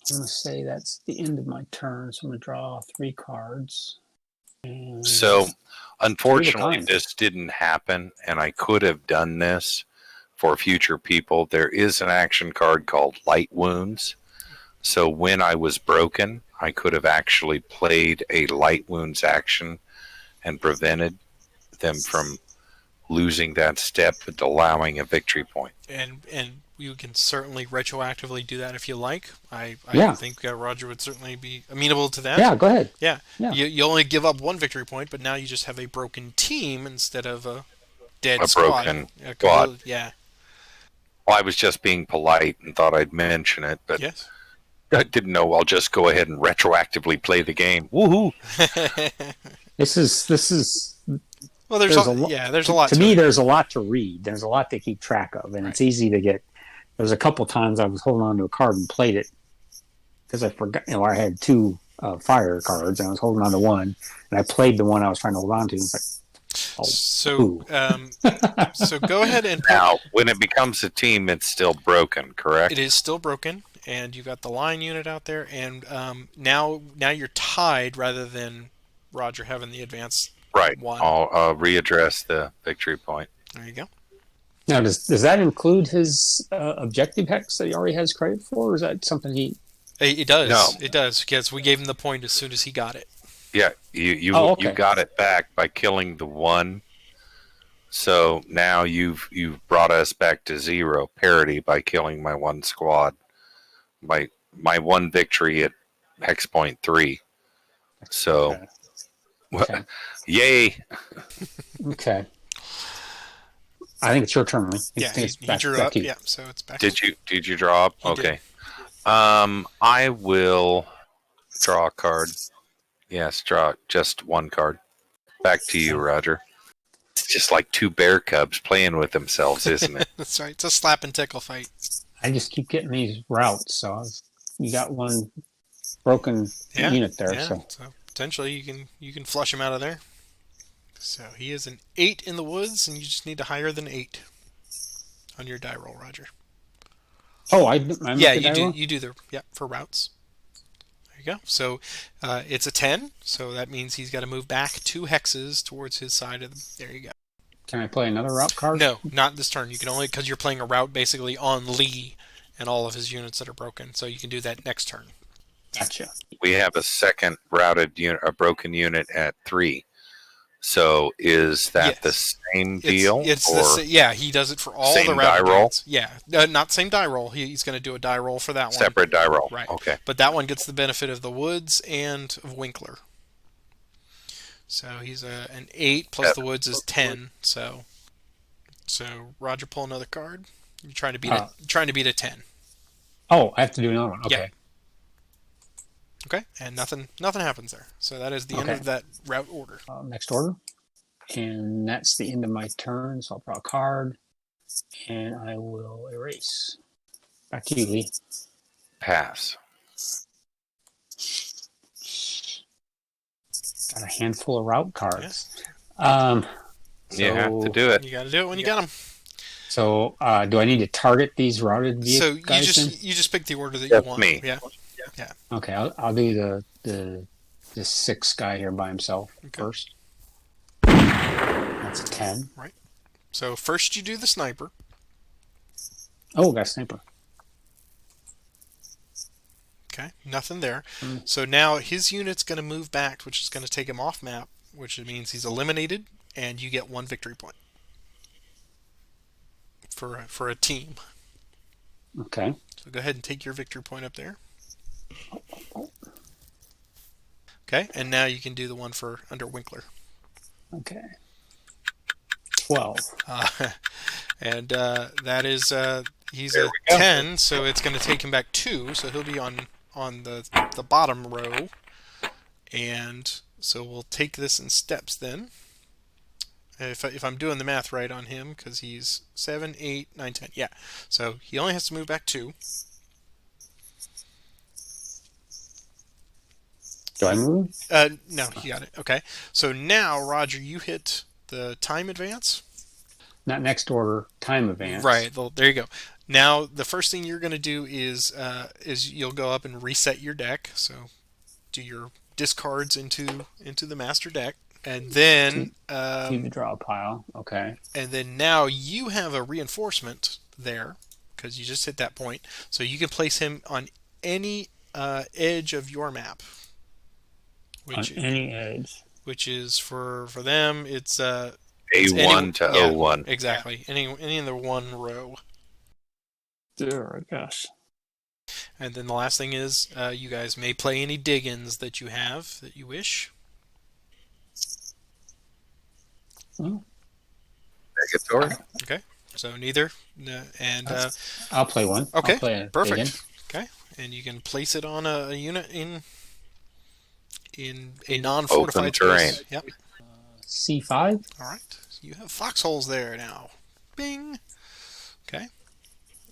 I'm going to say that's the end of my turn. So I'm going to draw 3 cards. And So, unfortunately, kind. this didn't happen, and I could have done this for future people. There is an action card called Light Wounds. So when I was broken, I could have actually played a Light Wounds action and prevented them from losing that step, but allowing a victory point. And you can certainly retroactively do that if you like. I Yeah. think Roger would certainly be amenable to that. Yeah, go ahead. Yeah. Yeah. You only give up 1 victory point, but now you just have a broken team instead of a dead A squad. broken Yeah, squad. Yeah. Well, I was just being polite and thought I'd mention it, but Yes. I didn't know. I'll just go ahead and retroactively play the game. Woohoo! This is Well, there's a lot to to me. it. There's a lot to read. There's a lot to keep track of, and Right. it's easy to get. There was a couple times I was holding on to a card and played it because I forgot. I had 2 fire cards, and I was holding on to one, and I played the one I was trying to hold on to. It's like, So so go ahead and put, Now, when it becomes a team, it's still broken, correct? it is still broken, and you've got the line unit out there, and now you're tied rather than Roger having the advance. Right. 1. I'll readdress the victory point. There you go. now, does that include his objective hex that he already has credit for, or is that something he? It does. No. It does. Yes, we gave him the point as soon as he got it. Yeah, you Okay. got it back by killing the 1. So now you've brought us back to 0 parity by killing my 1 squad. My 1 victory at hex point 3. So, Okay. yay! Okay. I think it's your turn, Lee. I Yeah, think it's he drew back up. to you. Yeah, so it's back. Did you draw up? He did. Okay. I will draw a card. Yes, draw just 1 card. Back to you, Roger. It's just like 2 bear cubs playing with themselves, isn't it? That's right. It's a slap and tickle fight. I just keep getting these routes, so you got 1 broken Yeah. unit there. Yeah. So So potentially you can flush him out of there. So he is an 8 in the woods, and you just need to higher than 8 on your die roll, Roger. I'm Yeah, at the you die do. roll? You do the for routes. There you go. So it's a 10. So that means he's got to move back 2 hexes towards his side of the. There you go. Can I play another route card? No, not this turn. You can only because you're playing a route basically on Lee and all of his units that are broken. So you can do that next turn. Gotcha. We have a second routed unit, a broken unit at 3. So is that Yes. the same deal? Yeah, he does it for all same the die routed roll? units. Yeah, not same die roll. He's going to do a die roll for that one. Separate die roll. Right. Okay. But that one gets the benefit of the woods and of Winkler. So he's an 8 plus the woods is 10. So Roger, pull another card. You're trying to beat a 10. Oh, I have to do another one. Okay. Yeah. Okay, and nothing happens there. So that is the end Okay. of that route order. Next order. And that's the end of my turn, so I'll draw a card. And I will erase. Back to you, Lee. Pass. Got a handful of route cards. Yes. So You have to do it. You got to do it when you got them. So, do I need to target these routed So guys then? you just pick the order that you That's want. me. Yeah. Yeah. Okay, I'll do the six guy here by himself Okay. first. That's a 10. Right. So first you do the sniper. Oh, got a sniper. Okay. Nothing there. Mm, So now his unit's going to move back, which is going to take him off map, which means he's eliminated, and you get one victory point for a team. okay. So go ahead and take your victory point up there. Okay. And now you can do the one for under Winkler. Okay. 12. Uh, and that is he's There a we go. 10, so it's going to take him back 2, so he'll be on the bottom row. And so we'll take this in steps then. If I'm doing the math right on him, because he's 7, 8, 9, 10. Yeah. So he only has to move back 2. Do I move? No, he got it. Okay. So now, Roger, you hit the time advance. Not next order, time advance. Right. There you go. Now, the first thing you're going to do is you'll go up and reset your deck. So do your discards into the master deck, and To, then to the draw pile. Okay. now you have a reinforcement there because you just hit that point, so you can place him on any edge of your map, On which any edge. is for them it's any, A1 to yeah, O1. exactly, any in the one row. There, I guess. And then the last thing is you guys may play any dig-ins that you have that you wish. Well, Negatory. Okay, so neither. No, and I'll play one. okay, I'll play a again. perfect. Okay, and you can place it on a unit in a non-fortified Open terrain. space. Yep. C5. All right. So you have foxholes there now. Bing. Okay.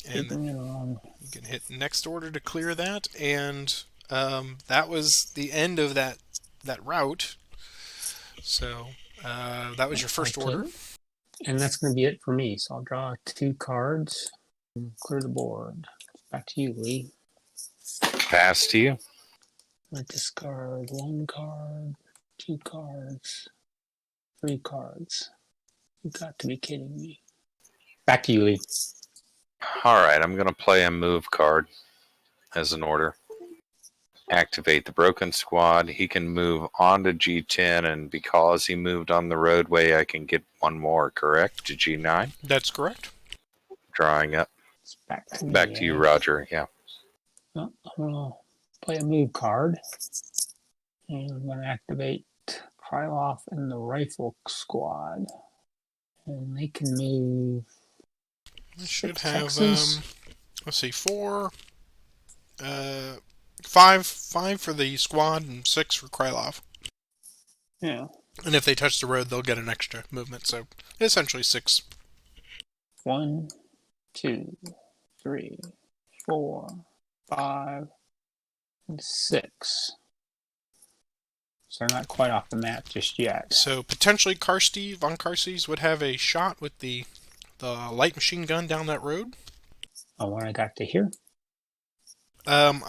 And Keeping it on. you can hit next order to clear that, and that was the end of that route. So that was your first order. And that's going to be it for me. So I'll draw 2 cards and clear the board. Back to you, Lee. Pass to you. I discard 1 card, 2 cards, 3 cards. You got to be kidding me. Back to you, Lee. All right, I'm going to play a move card as an order. Activate the broken squad. He can move on to G10, and because he moved on the roadway, I can get one more, correct? To G9. That's correct. Drawing up. It's back to me. Back to you, Roger. Yeah. I'm going to play a move card. And I'm going to activate Krylov and the Rifle Squad. And they can move I should 6 have hexes. let's see, 4, 5 for the squad and 6 for Krylov. Yeah. And if they touch the road, they'll get an extra movement. So essentially 6. 1, 2, 3, 4, 5, and 6. So they're not quite off the map just yet. So potentially von Karstees would have a shot with the light machine gun down that road. Oh, when I got to here. I'm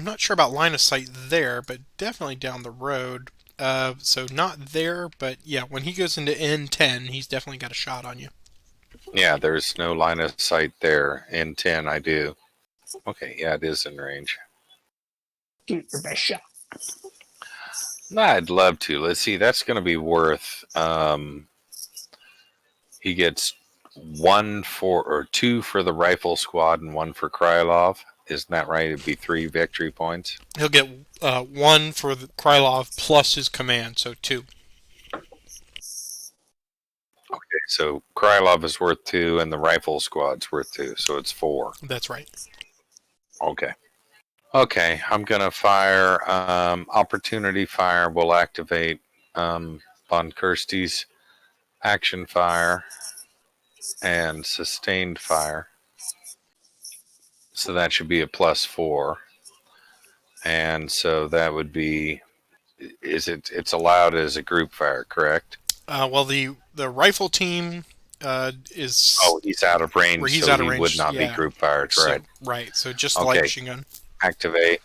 not sure about line of sight there, but definitely down the road. So not there, but yeah, when he goes into N10, he's definitely got a shot on you. Yeah, there's no line of sight there. In 10, I do. Okay, yeah, it is in range. Give it your best shot. I'd love to. Let's see. That's going to be worth. He gets 2 for the rifle squad and 1 for Krylov. Isn't that right? It'd be 3 victory points. He'll get 1 for the Krylov plus his command, so 2. Okay, so Krylov is worth 2, and the rifle squad's worth 2, so it's 4. That's right. Okay. Okay, I'm gonna fire. Opportunity fire will activate Von Kirsty's action fire and sustained fire. So that should be a +4, and so that would be. It's allowed as a group fire, correct? Well, the rifle team is Oh, he's out of where range, he's so out of he would range. not be Yeah. group fired, right? So right. So just the light Okay, machine gun. activate.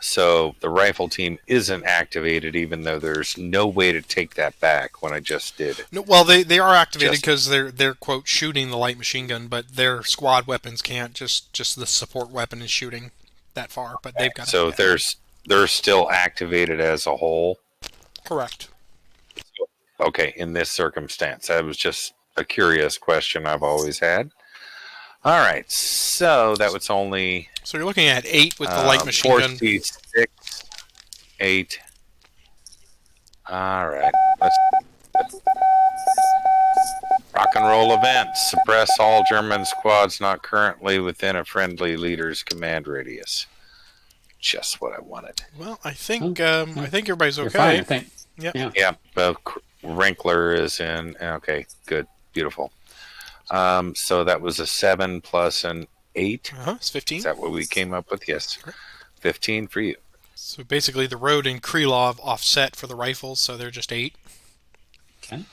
So the rifle team isn't activated, even though there's no way to take that back when I just did it. No, well, they are activated Just because they're quote shooting the light machine gun, but their squad weapons can't. Just the support weapon is shooting that far, but they've got to. so Yeah. they're still activated as a whole. Correct. Okay, in this circumstance, that was just a curious question I've always had. All right, so that was only So you're looking at 8 with the light machine gun. 4C6, 8. All right, let's rock and roll events. Suppress all German squads not currently within a friendly leader's command radius. Just what I wanted. Well, Oh, I think everybody's you're fine, okay. I think. Yep. Yeah. Yeah, Wrinkler is in. Okay, good, beautiful. So that was a 7 plus an 8. It's Is 15. that what we came up with? Yes. Correct. 15 for you. So basically, the road and Krylov offset for the rifles, so they're just 8, Okay.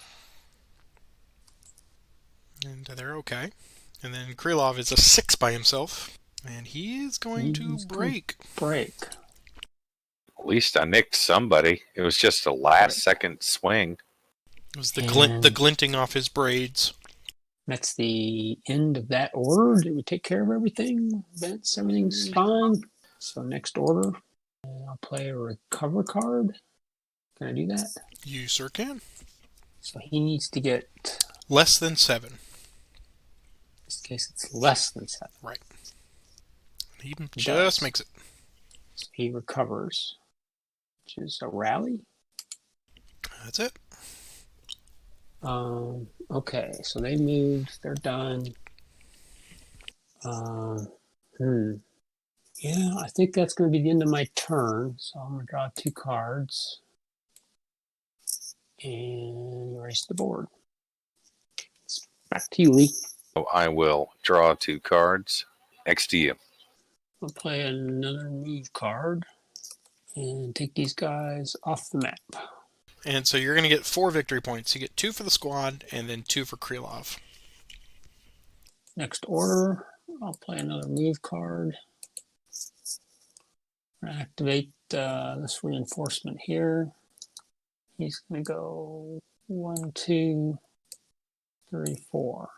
and they're okay. And then Krylov is a 6 by himself, and he is going to He's going break. break. At least I nicked somebody. It was just a last second swing. It was And the glinting off his braids. that's the end of that order. Did we take care of everything? Events, everything's fine. So next order, I'll play a recover card. Can I do that? You sir can. So he needs to get, Less than 7. in this case, it's less than 7. Right. He He just does. makes it. So he recovers, which is a rally. That's it. Okay, so they moved. They're done. Yeah, I think that's going to be the end of my turn. So I'm going to draw 2 cards and erase the board. It's back to you, Lee. So I will draw 2 cards. Next to you. I'll play another move card and take these guys off the map. And so you're going to get 4 victory points. You get 2 for the squad, and then 2 for Krylov. Next order, I'll play another move card. Activate this reinforcement here. He's going to go 1, 2, 3, 4.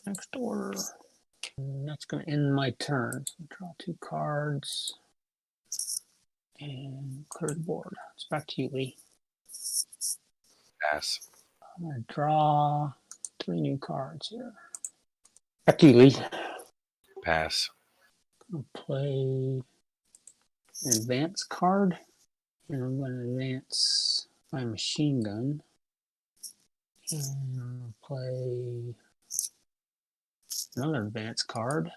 Next order. And that's going to end my turn. So draw 2 cards and clear the board. It's back to you, Lee. Pass. I'm going to draw 3 new cards here. Back to you, Lee. Pass. I'm going to play an advance card. And I'm going to advance my machine gun. And I'm going to play another advance card.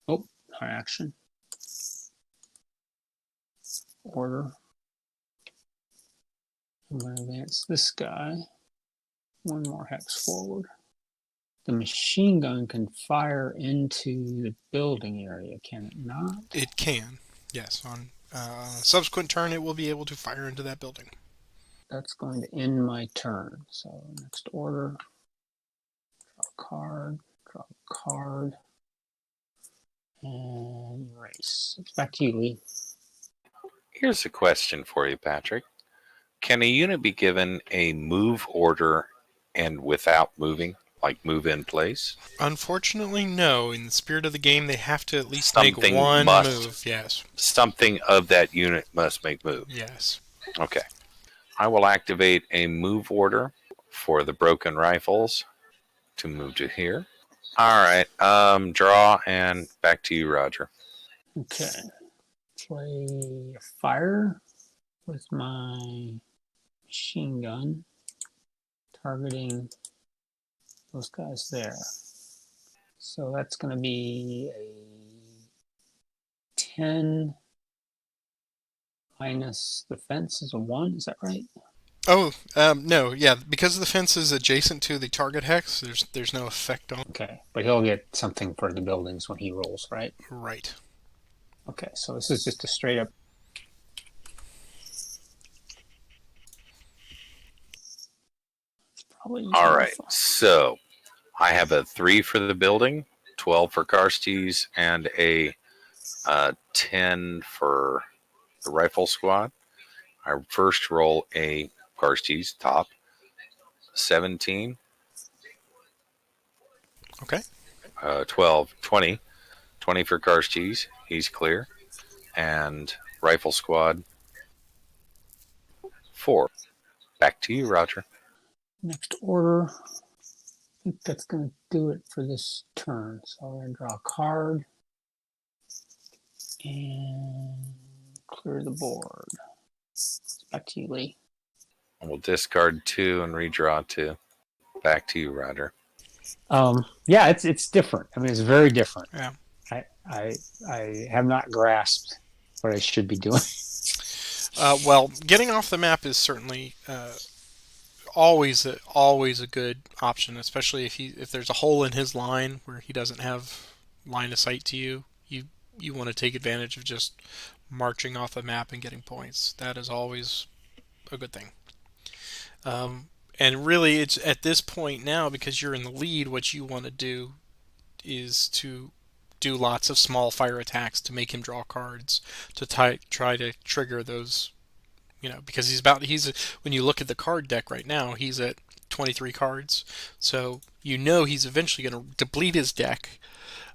Oh, our action. Order. I'm going to advance this guy 1 more hex forward. The machine gun can fire into the building area, can it not? It can. Yes. On subsequent turn, it will be able to fire into that building. That's going to end my turn. So next order. Draw a card, and erase. It's back to you, Lee. Here's a question for you, Patrick. Can a unit be given a move order and without moving, like move in place? Unfortunately, no. In the spirit of the game, they have to at least Something make 1 must. move. Yes. Something of that unit must make move. Yes. Okay. I will activate a move order for the broken rifles to move to here. All right. Draw and back to you, Roger. Okay. Play fire with my machine gun, targeting those guys there. So that's going to be a 10 minus the fence is a 1. Is that right? Oh, no, yeah, because the fence is adjacent to the target hex, there's no effect on. Okay, but he'll get something for the buildings when he rolls, right? Right. Okay, so this is just a straight up. Probably use All right. modify. So I have a 3 for the building, 12 for Karsties, and a 10 for the rifle squad. I first roll a Karsties top, 17, Okay. 12, 20. 20 for Karsties. He's clear. And rifle squad, 4. Back to you, Roger. Next order. I think that's going to do it for this turn. So I'm going to draw a card and clear the board. Back to you, Lee. We'll discard 2 and redraw 2. Back to you, Roger. Yeah, it's different. I mean, it's very different. Yeah. I I I have not grasped what I should be doing. Well, getting off the map is certainly always a good option, especially if there's a hole in his line where he doesn't have line of sight to you. You want to take advantage of just marching off the map and getting points. That is always a good thing. And really, it's at this point now because you're in the lead. What you want to do is to do lots of small fire attacks to make him draw cards to try to trigger those. Because he's when you look at the card deck right now, he's at 23 cards. So he's eventually going to deplete his deck.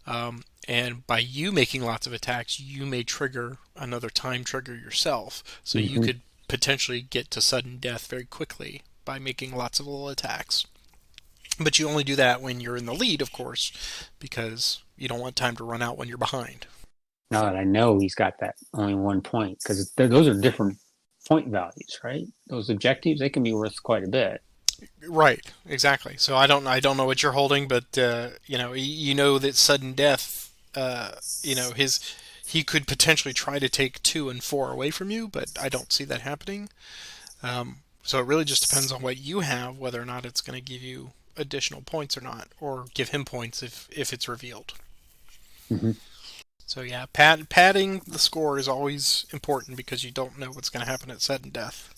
And by you making lots of attacks, you may trigger another time trigger yourself. So you Mm-hmm. could potentially get to sudden death very quickly by making lots of little attacks. But you only do that when you're in the lead, of course, because you don't want time to run out when you're behind. Now that I know he's got that only 1 point, because those are different point values, right? Those objectives, they can be worth quite a bit. Right, exactly. So I don't know what you're holding, but you know that sudden death, his he could potentially try to take 2 and 4 away from you, but I don't see that happening. So it really just depends on what you have, whether or not it's going to give you additional points or not, or give him points if it's revealed. Mm-hmm. So yeah, padding the score is always important because you don't know what's going to happen at sudden death.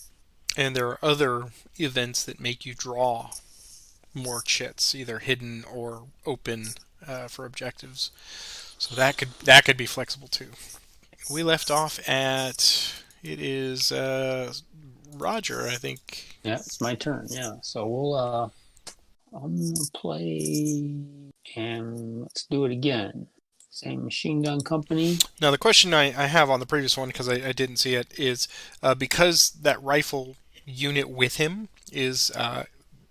And there are other events that make you draw more chits, either hidden or open for objectives. So that could be flexible too. We left off at it is Roger, I think. Yeah, it's my turn. Yeah, so I'm gonna play, and let's do it again. Same machine gun company. Now the question I have on the previous one because I didn't see it is because that rifle unit with him is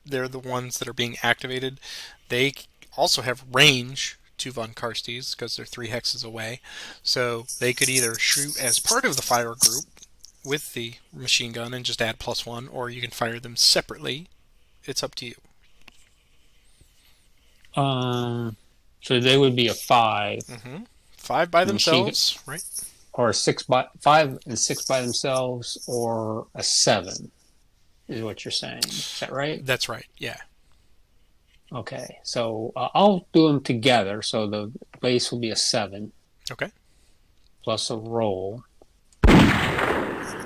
they're the ones that are being activated. They also have range to Von Karsties because they're 3 hexes away. So they could either shoot as part of the fire group with the machine gun and just add +1, or you can fire them separately. It's up to you. Um, so they would be a 5 hmm 5 by machine, themselves, right? or a 5 and 6 by themselves, or a 7 is what you're saying. Is that right? That's right. Yeah. Okay, so I'll do them together. So the base will be a 7 Okay. plus a roll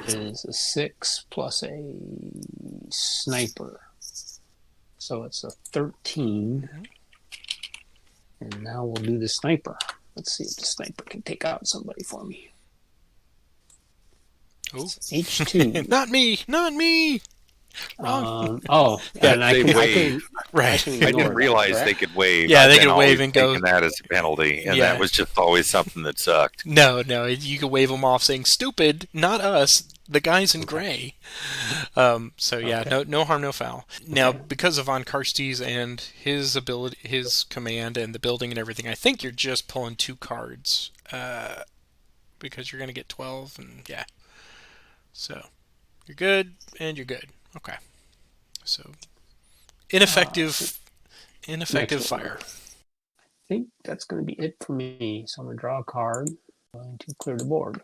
is a 6 plus a sniper. So it's a 13. And now we'll do the sniper. Let's see if the sniper can take out somebody for me. Oh. H2. Not me. Not me. Wrong. Oh, yeah, and They I wave. Right. can I ignore didn't that, realize correct? they could wave. Yeah, I've they been could always wave and go. taking that as a penalty, and Yeah. that was just always something that sucked. No, you could wave them off saying "stupid," not us, the guys in gray. So yeah, Okay. no harm, no foul. Now, Okay. because of Von Karsties and his ability, his command, and the building and everything, I think you're just pulling 2 cards because you're gonna get 12, and yeah, so you're good and you're good. Okay, so So ineffective, next ineffective order. fire. I think that's going to be it for me. So I'm going to draw a card. I'm going to clear the board.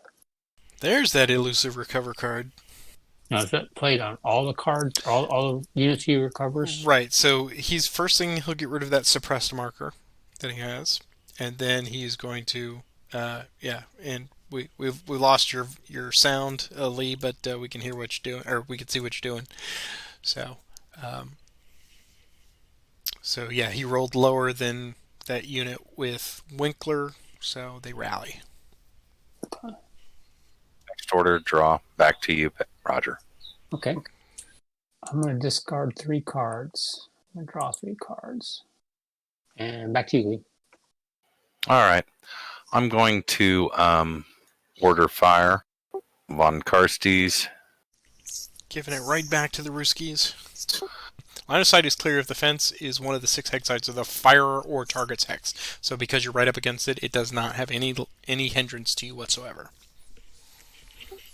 There's that elusive recover card. Now, is that played on all the cards, all the units he recovers? Right. So he's first thing he'll get rid of that suppressed marker that he has, and then he's going to, yeah. And we lost your sound, Lee, but we can hear what you're doing, or we can see what you're doing. So, um, So yeah, he rolled lower than that unit with Winkler, so they rally. Next order, draw. Back to you, Roger. Okay. I'm going to discard 3 cards. I'm going to draw 3 cards. And back to you, Lee. All right. I'm going to order fire. Von Karstie's. Giving it right back to the Ruskies. Line of sight is clear if the fence is one of the 6 hex sites of the firer or target's hex. So because you're right up against it, it does not have any hindrance to you whatsoever.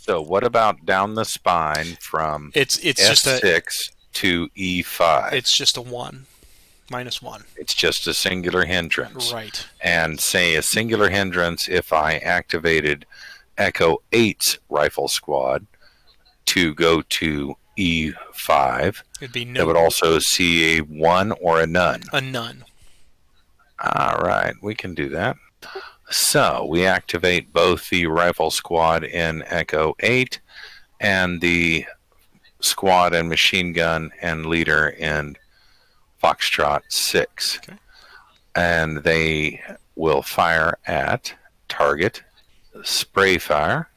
So what about down the spine from It's just S6 to E5? It's just a 1. -1. It's just a singular hindrance. Right. And say a singular hindrance if I activated Echo 8's rifle squad to go to E5. It'd be It would also see a 1 or a none. A none. All right, we can do that. So we activate both the rifle squad in Echo 8 and the squad and machine gun and leader in Foxtrot 6. Okay. And they will fire at target, spray fire.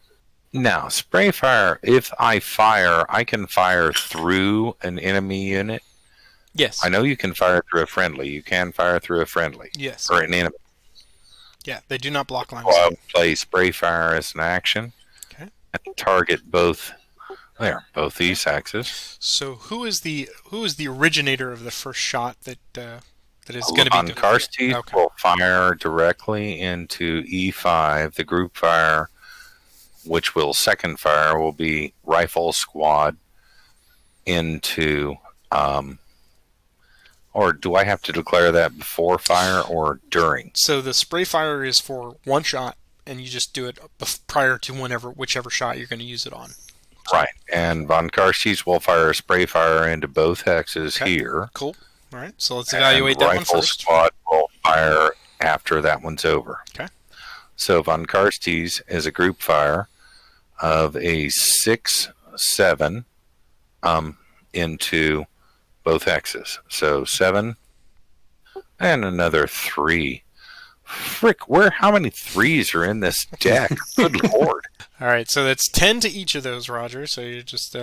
Now, spray fire, if I fire, I can fire through an enemy unit. Yes. I know you can fire through a friendly. You can fire through a friendly. Yes. Or an enemy. Yeah, they do not block lines. So I'll play spray fire as an action. Okay. And target both these hexes. So who is the originator of the first shot that is going to be on Karstie's okay. will fire directly into E5. The group fire, which will second fire, will be rifle squad into or do I have to declare that before fire or during? So the spray fire is for 1 shot, and you just do it prior to whichever shot you're going to use it on. Right. And Von Karstie's will fire a spray fire into both hexes here. Cool. All right. So let's evaluate that one first. Rifle squad will fire after that one's over. Okay. So Von Karstie's is a group fire of a 6/7 into both hexes. So 7 and another 3. Frick, how many 3s are in this deck? Good lord. All right, so that's 10 to each of those, Roger. So you just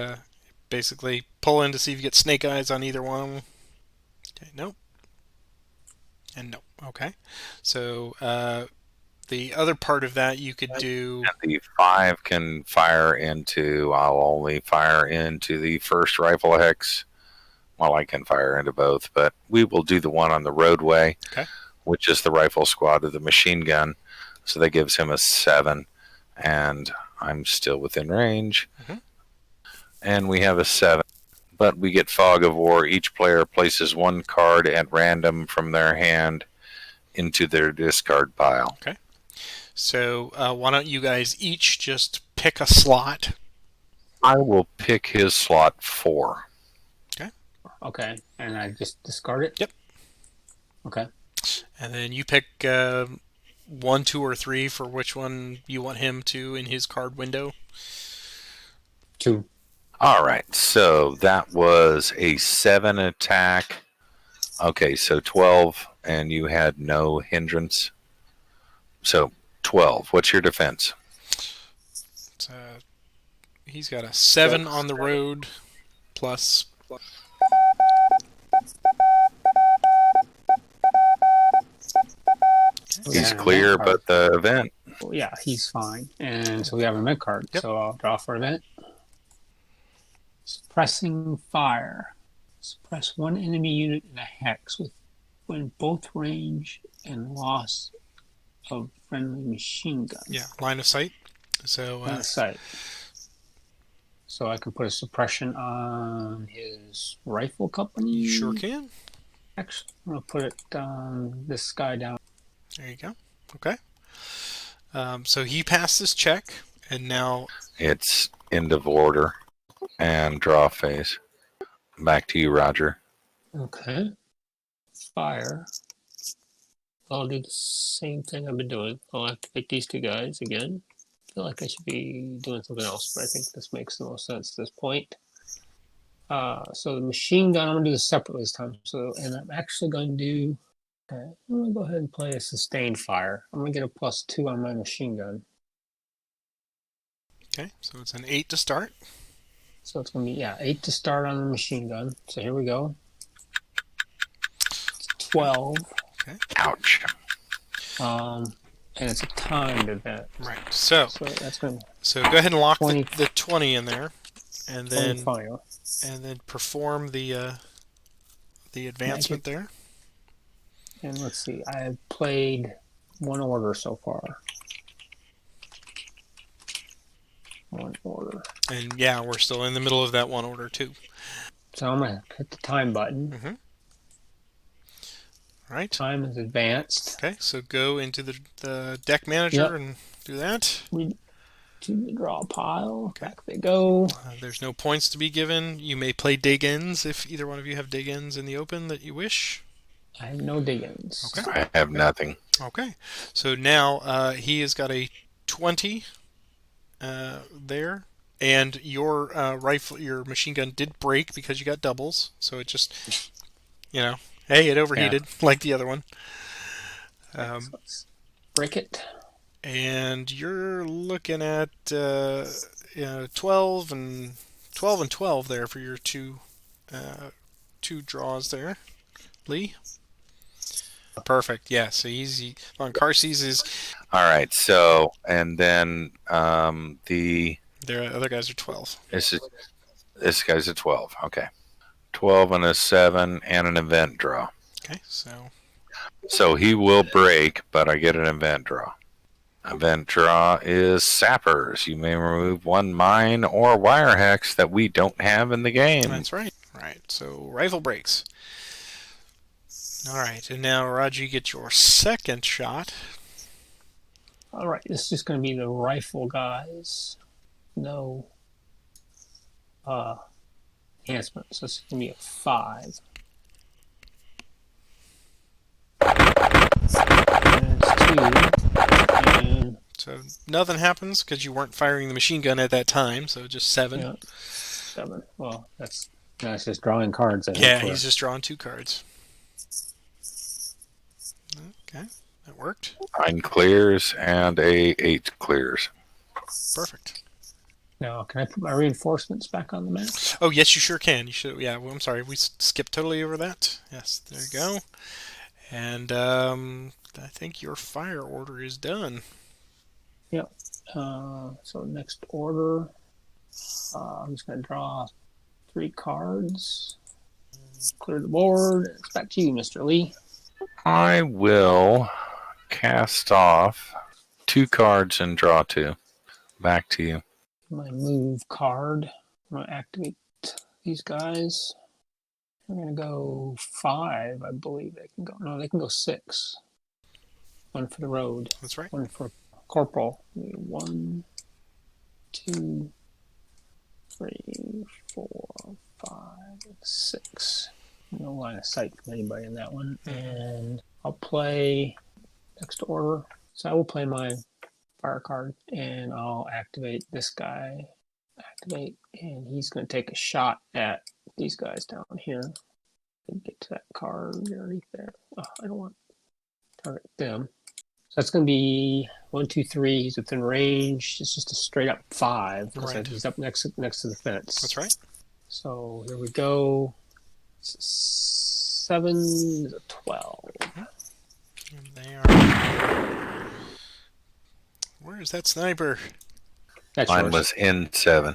basically pull in to see if you get snake eyes on either one. Okay, nope. And nope. Okay. So the other part of that you could do... And the 5 can fire into... I'll only fire into the first rifle hex. Well, I can fire into both, but we will do the one on the roadway, okay, which is the rifle squad of the machine gun. So that gives him a 7, and I'm still within range. Mm-hmm. And we have a 7. But we get Fog of War. Each player places 1 card at random from their hand into their discard pile. Okay. So why don't you guys each just pick a slot? I will pick his slot 4. Okay, and I just discard it? Yep. Okay. And then you pick 1, 2, or 3 for which one you want him to in his card window. 2. All right, so that was a 7 attack. Okay, so 12, and you had no hindrance. So 12. What's your defense? He's got a 7 on the road plus... He's clear, but the event. Yeah, he's fine. And so we have a event card. Yep. So I'll draw for event. Suppressing fire. Suppress 1 enemy unit in a hex when both range and loss of friendly machine gun. Yeah, line of sight. So line of sight. So I can put a suppression on his rifle company. You sure can. Actually, I'm gonna put it this guy down. There you go. Okay. So he passed this check, and now it's end of order and draw phase. Back to you, Roger. Okay. Fire. I'll do the same thing I've been doing. I'll activate these 2 guys again. I feel like I should be doing something else, but I think this makes the most sense at this point. So the machine gun, I'm gonna do this separately this time. So, and I'm actually going to do. Okay, I'm gonna go ahead and play a sustained fire. I'm gonna get a +2 on my machine gun. Okay, so it's an 8 to start. So it's gonna be 8 to start on the machine gun. So here we go. It's 12. Okay. Ouch. And it's a timed event. Right. So that's gonna go ahead and lock 20, the 20 in there, and then fire. perform the advancement Magic. there. And let's see. I have played one order so far. One order. And yeah, we're still in the middle of that one order too. So I'm gonna hit the time button. Mm-hmm. Right. Time is advanced. Okay, so go into the deck manager and do that. To draw a pile. Okay. Back they go. There's no points to be given. You may play dig-ins if either one of you have dig-ins in the open that you wish. I have no dig-ins. Okay. I have nothing. Okay. So now he has got a 20 there. And your rifle, your machine gun did break because you got doubles. So it just, hey, it overheated like the other one. So let's break it. And you're looking at 12 and 12 there for your two draws there, Lee. Perfect. Yeah. So easy on Carsey's is. All right. So and then the other guys are 12. This guy's a 12. Okay. 12 and a 7 and an event draw. Okay. So he will break, but I get an event draw. Event draw is sappers. You may remove one mine or wire hex that we don't have in the game. That's right. Right. So rifle breaks. All right. And now, Roger, you get your second shot. All right. This is just going to be the rifle guys. No enhancement. So it's going to be a 5. And it's 2. And so nothing happens because you weren't firing the machine gun at that time. So just 7. Yeah, 7. Well, that's just drawing cards. He's just drawing 2 cards. Okay, that worked. 9 clears and a 8 clears. Perfect. Now, can I put my reinforcements back on the map? Oh, yes, you sure can. You should. Yeah, well, I'm sorry. We skipped totally over that. Yes, there you go. And I think your fire order is done. Yep. So next order, I'm just going to draw 3 cards. Clear the board. It's back to you, Mr. Lee. I will cast off 2 cards and draw 2. Back to you. My move card. I'm going to activate these guys. I'm going to go 5, I believe they can go. No, they can go 6. 1 for the road. That's right. 1 for corporal. 1, 2, 3, 4, 5, 6. No line of sight from anybody in that one. And I'll play next order. So I will play my fire card and I'll activate this guy. Activate, and he's going to take a shot at these guys down here. Get to that card right there. Oh, I don't want to target them. So that's going to be 1, 2, 3. He's within range. It's just a straight up 5 because Right. he's up next to the fence. That's right. So here we go. 7 is a 12. And they are. Where is that sniper? That's Mine yours. was in 7.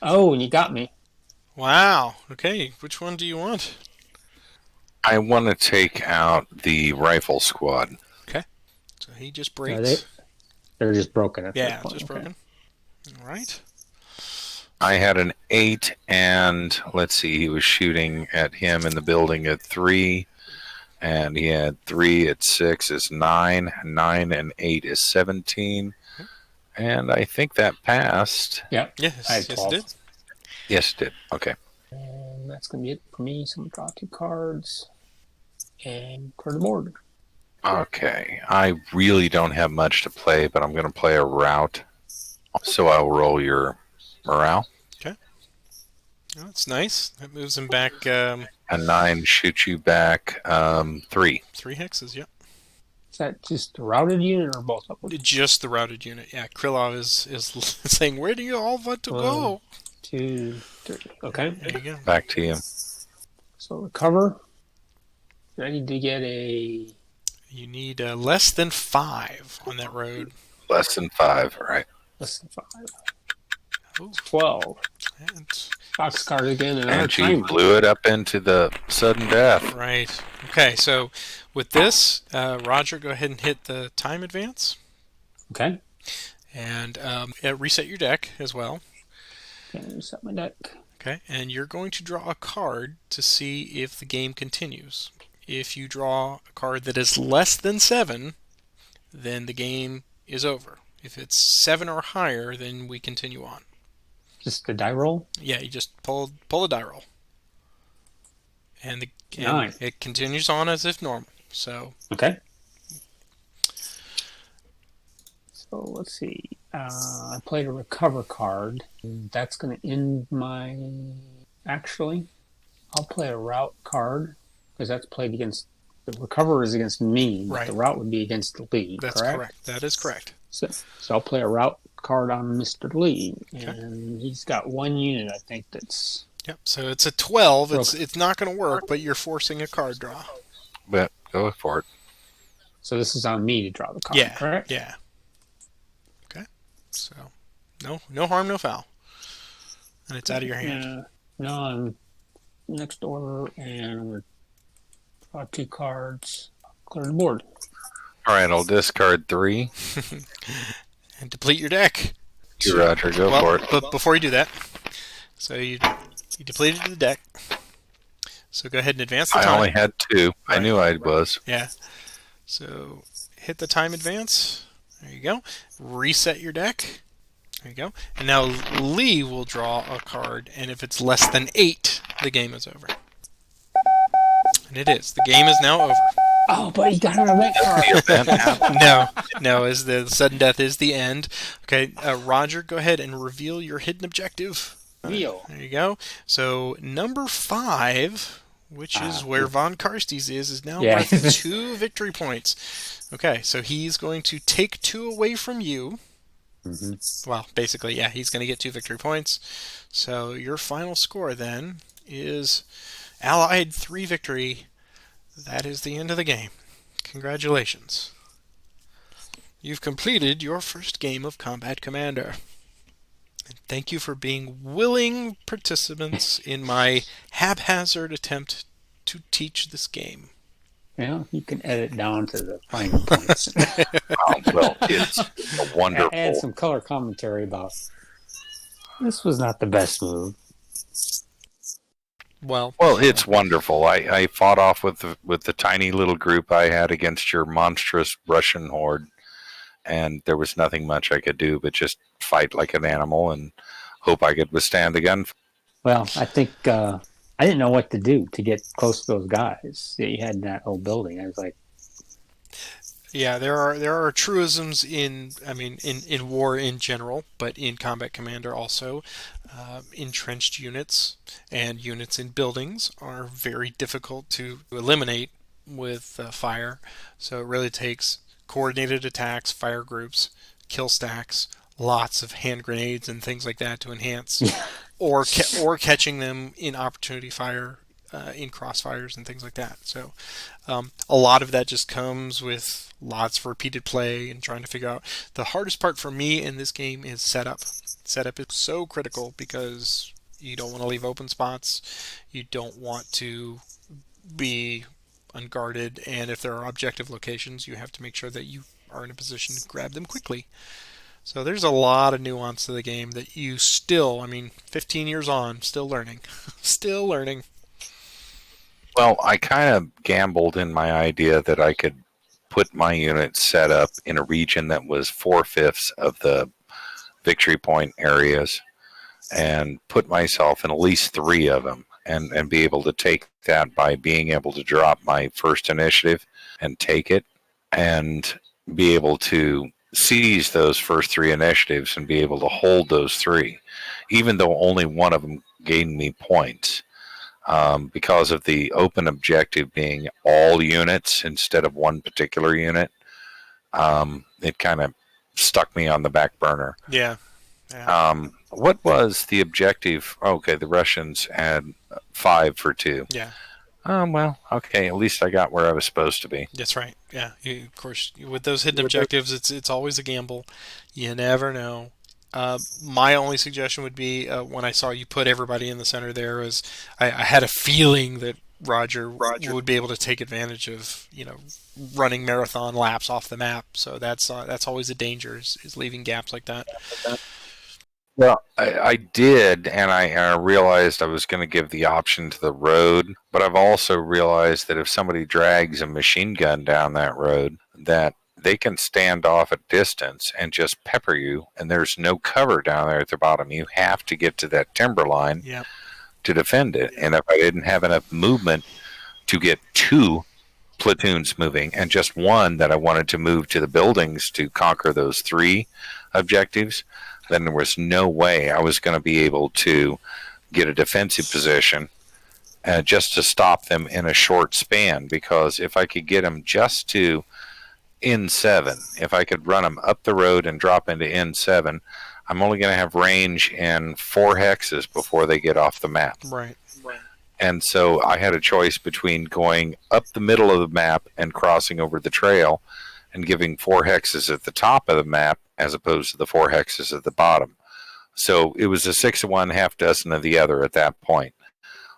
Oh, and you got me. Wow. Okay. Which one do you want? I want to take out the rifle squad. Okay. So he just breaks. They're just broken at Yeah, that point. just broken. All right. I had an 8, and let's see, he was shooting at him in the building at 3, and he had 3 at 6 is 9, 9 and 8 is 17, and I think that passed. Yep. Yes, I had yes, 12. it did. Yes, it did. Okay. And that's going to be it for me. So I'm going to draw 2 cards and clear the board. Okay. I really don't have much to play, but I'm going to play a route, so I'll roll your morale. Oh, that's nice. That moves him back A 9 shoots you back 3. 3 hexes. Yep. Is that just the routed unit or both of them? Just the routed unit. Yeah, Krillov is saying, "Where do you all want to One, go?" 2, 3. Okay. There you go. Back to you. So recover. I need to get a You need less than 5 on that road. Less than 5, right? less than 5. Oh, 12. and, Box card again, and another And she timer. blew it up into the sudden death. right. Okay, so with this, Roger, go ahead and hit the time advance, Okay. and reset your deck as well. Okay, reset my deck. Okay, and you're going to draw a card to see if the game continues. If you draw a card that is less than 7, then the game is over. If it's 7 or higher, then we continue on. Just the die roll. Yeah, you just pull a die roll, and and 9. it continues on as if normal. So Okay. So let's see. I played a recover card. That's going to end my. Actually, I'll play a route card because that's played against. The recover is against me, but Right. the route would be against Lee. that's correct. That is correct. So I'll play a route card on Mr. Lee, Okay. and he's got 1 unit. I think that's. Yep. So it's a 12. It's not going to work, but you're forcing a card draw. But go for it. So this is on me to draw the card. Yeah. Correct. Yeah. Okay. So no harm, no foul, and it's out of your hand. Yeah. Now I'm next order, and I'm going to draw 2 cards. Clear the board. All right, I'll discard 3. And deplete your deck. You, Roger, go for it. But before you do that, so you depleted the deck. So go ahead and advance the I time. only had 2. I Right. knew I was. Yeah. So hit the time advance. There you go. Reset your deck. There you go. And now Lee will draw a card, and if it's less than 8, the game is over. And it is. The game is now over. Oh, but he got an event card. The event happened. No, as the sudden death is the end. Okay, Roger, go ahead and reveal your hidden objective. Real. There you go. So number 5, which is where Von Karste's is now Yeah. worth 2 victory points. Okay, so he's going to take 2 away from you. Well, basically, yeah, he's going to get 2 victory points. So your final score then is Allied 3 victory. That is the end of the game. Congratulations. You've completed your first game of Combat Commander. And thank you for being willing participants in my haphazard attempt to teach this game. Yeah, you can edit down to the final points. Well, it's a wonderful. Add some color commentary about this was not the best move. Well, It's wonderful. I fought off with the tiny little group I had against your monstrous Russian horde, and there was nothing much I could do but just fight like an animal and hope I could withstand the gun. Well, I think I didn't know what to do to get close to those guys that you had in that old building. I was like, yeah, there are truisms in war in general, but in Combat Commander also. Entrenched units and units in buildings are very difficult to eliminate with fire. So it really takes coordinated attacks, fire groups, kill stacks, lots of hand grenades and things like that to enhance, or catching them in opportunity fire. In crossfires and things like that. So a lot of that just comes with lots of repeated play and trying to figure out. The hardest part for me in this game is setup. Setup is so critical because you don't want to leave open spots. You don't want to be unguarded. And if there are objective locations, you have to make sure that you are in a position to grab them quickly. So there's a lot of nuance to the game that you still, 15 years on, still learning. Still learning. Well, I kind of gambled in my idea that I could put my unit set up in a region that was 4/5 of the victory point areas and put myself in at least 3 of them and be able to take that by being able to drop my first initiative and take it and be able to seize those first 3 initiatives and be able to hold those 3, even though only one of them gained me points. Because of the open objective being all units instead of one particular unit, it kind of stuck me on the back burner. Yeah. Yeah. What was the objective? Okay, the Russians had 5 for 2. Yeah. Well, okay, at least I got where I was supposed to be. That's right. Yeah. Of course, with those hidden objectives, it's always a gamble. You never know. My only suggestion would be when I saw you put everybody in the center there was I had a feeling that Roger would be able to take advantage of running marathon laps off the map. So that's always a danger is leaving gaps like that. Well, I did, and I realized I was going to give the option to the road, but I've also realized that if somebody drags a machine gun down that road, that they can stand off at distance and just pepper you, and there's no cover down there at the bottom. You have to get to that timber line Yeah. to defend it. And if I didn't have enough movement to get 2 platoons moving and just one that I wanted to move to the buildings to conquer those 3 objectives, then there was no way I was going to be able to get a defensive position just to stop them in a short span. Because if I could get them just to N7, if I could run them up the road and drop into N7, I'm only going to have range in 4 hexes before they get off the map. Right. And so I had a choice between going up the middle of the map and crossing over the trail and giving 4 hexes at the top of the map as opposed to the 4 hexes at the bottom. So it was a 6 of one, half dozen of the other at that point.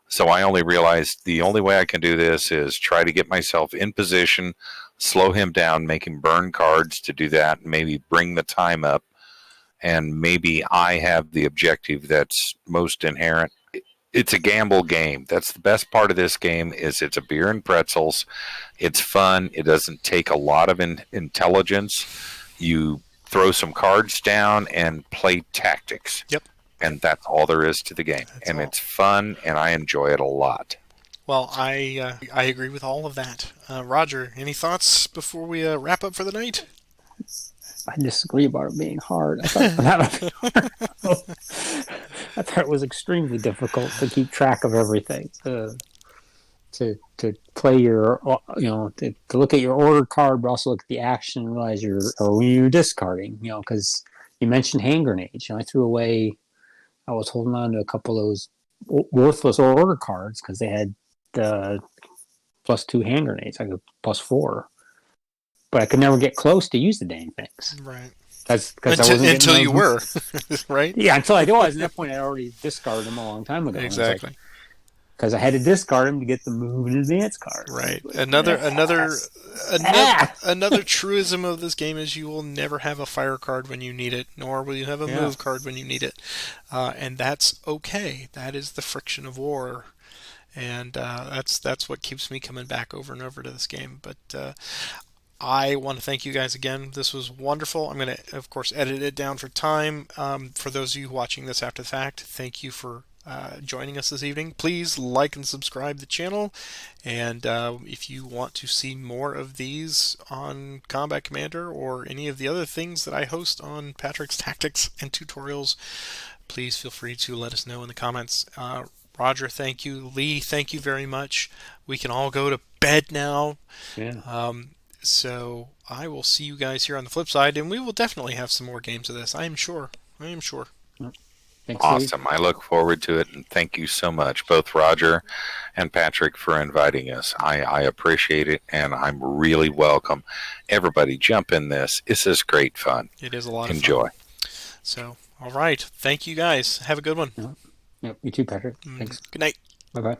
So I only realized the only way I can do this is try to get myself in position, slow him down, make him burn cards to do that, maybe bring the time up, and maybe I have the objective that's most inherent. It's a gamble game. That's the best part of this game is it's a beer and pretzels. It's fun. It doesn't take a lot of intelligence. You throw some cards down and play tactics. Yep. And that's all there is to the game. And it's fun, and I enjoy it a lot. Well, I agree with all of that. Roger, any thoughts before we wrap up for the night? I disagree about it being hard. I thought it was extremely difficult to keep track of everything. To play your, to look at your order card, but also look at the action and realize when you're discarding, because you mentioned hand grenades. I threw away, I was holding on to a couple of those worthless order cards because they had the +2 hand grenades. I go +4. But I could never get close to use the dang things. Right. Until you were, right? Yeah, until I was. At that point, I already discarded them a long time ago. Exactly. Because I had to discard them to get the move and advance card. Right. Another truism of this game is you will never have a fire card when you need it, nor will you have a move card when you need it, and that's okay. That is the friction of war, and that's what keeps me coming back over and over to this game. But I want to thank you guys again. This was wonderful. I'm going to, of course, edit it down for time. For those of you watching this after the fact, thank you for joining us this evening. Please like and subscribe the channel. And if you want to see more of these on Combat Commander or any of the other things that I host on Patrick's Tactics and Tutorials, please feel free to let us know in the comments. Roger, thank you. Lee, thank you very much. We can all go to bed now. Yeah. So I will see you guys here on the flip side, and we will definitely have some more games of this. I am sure. Thanks, awesome. Lee. I look forward to it, and thank you so much, both Roger and Patrick, for inviting us. I appreciate it, and I'm really welcome. Everybody jump in this. This is great fun. It is a lot of fun. Enjoy. So, all right. Thank you guys. Have a good one. Yep, you too, Patrick. Thanks. Good night. Bye-bye.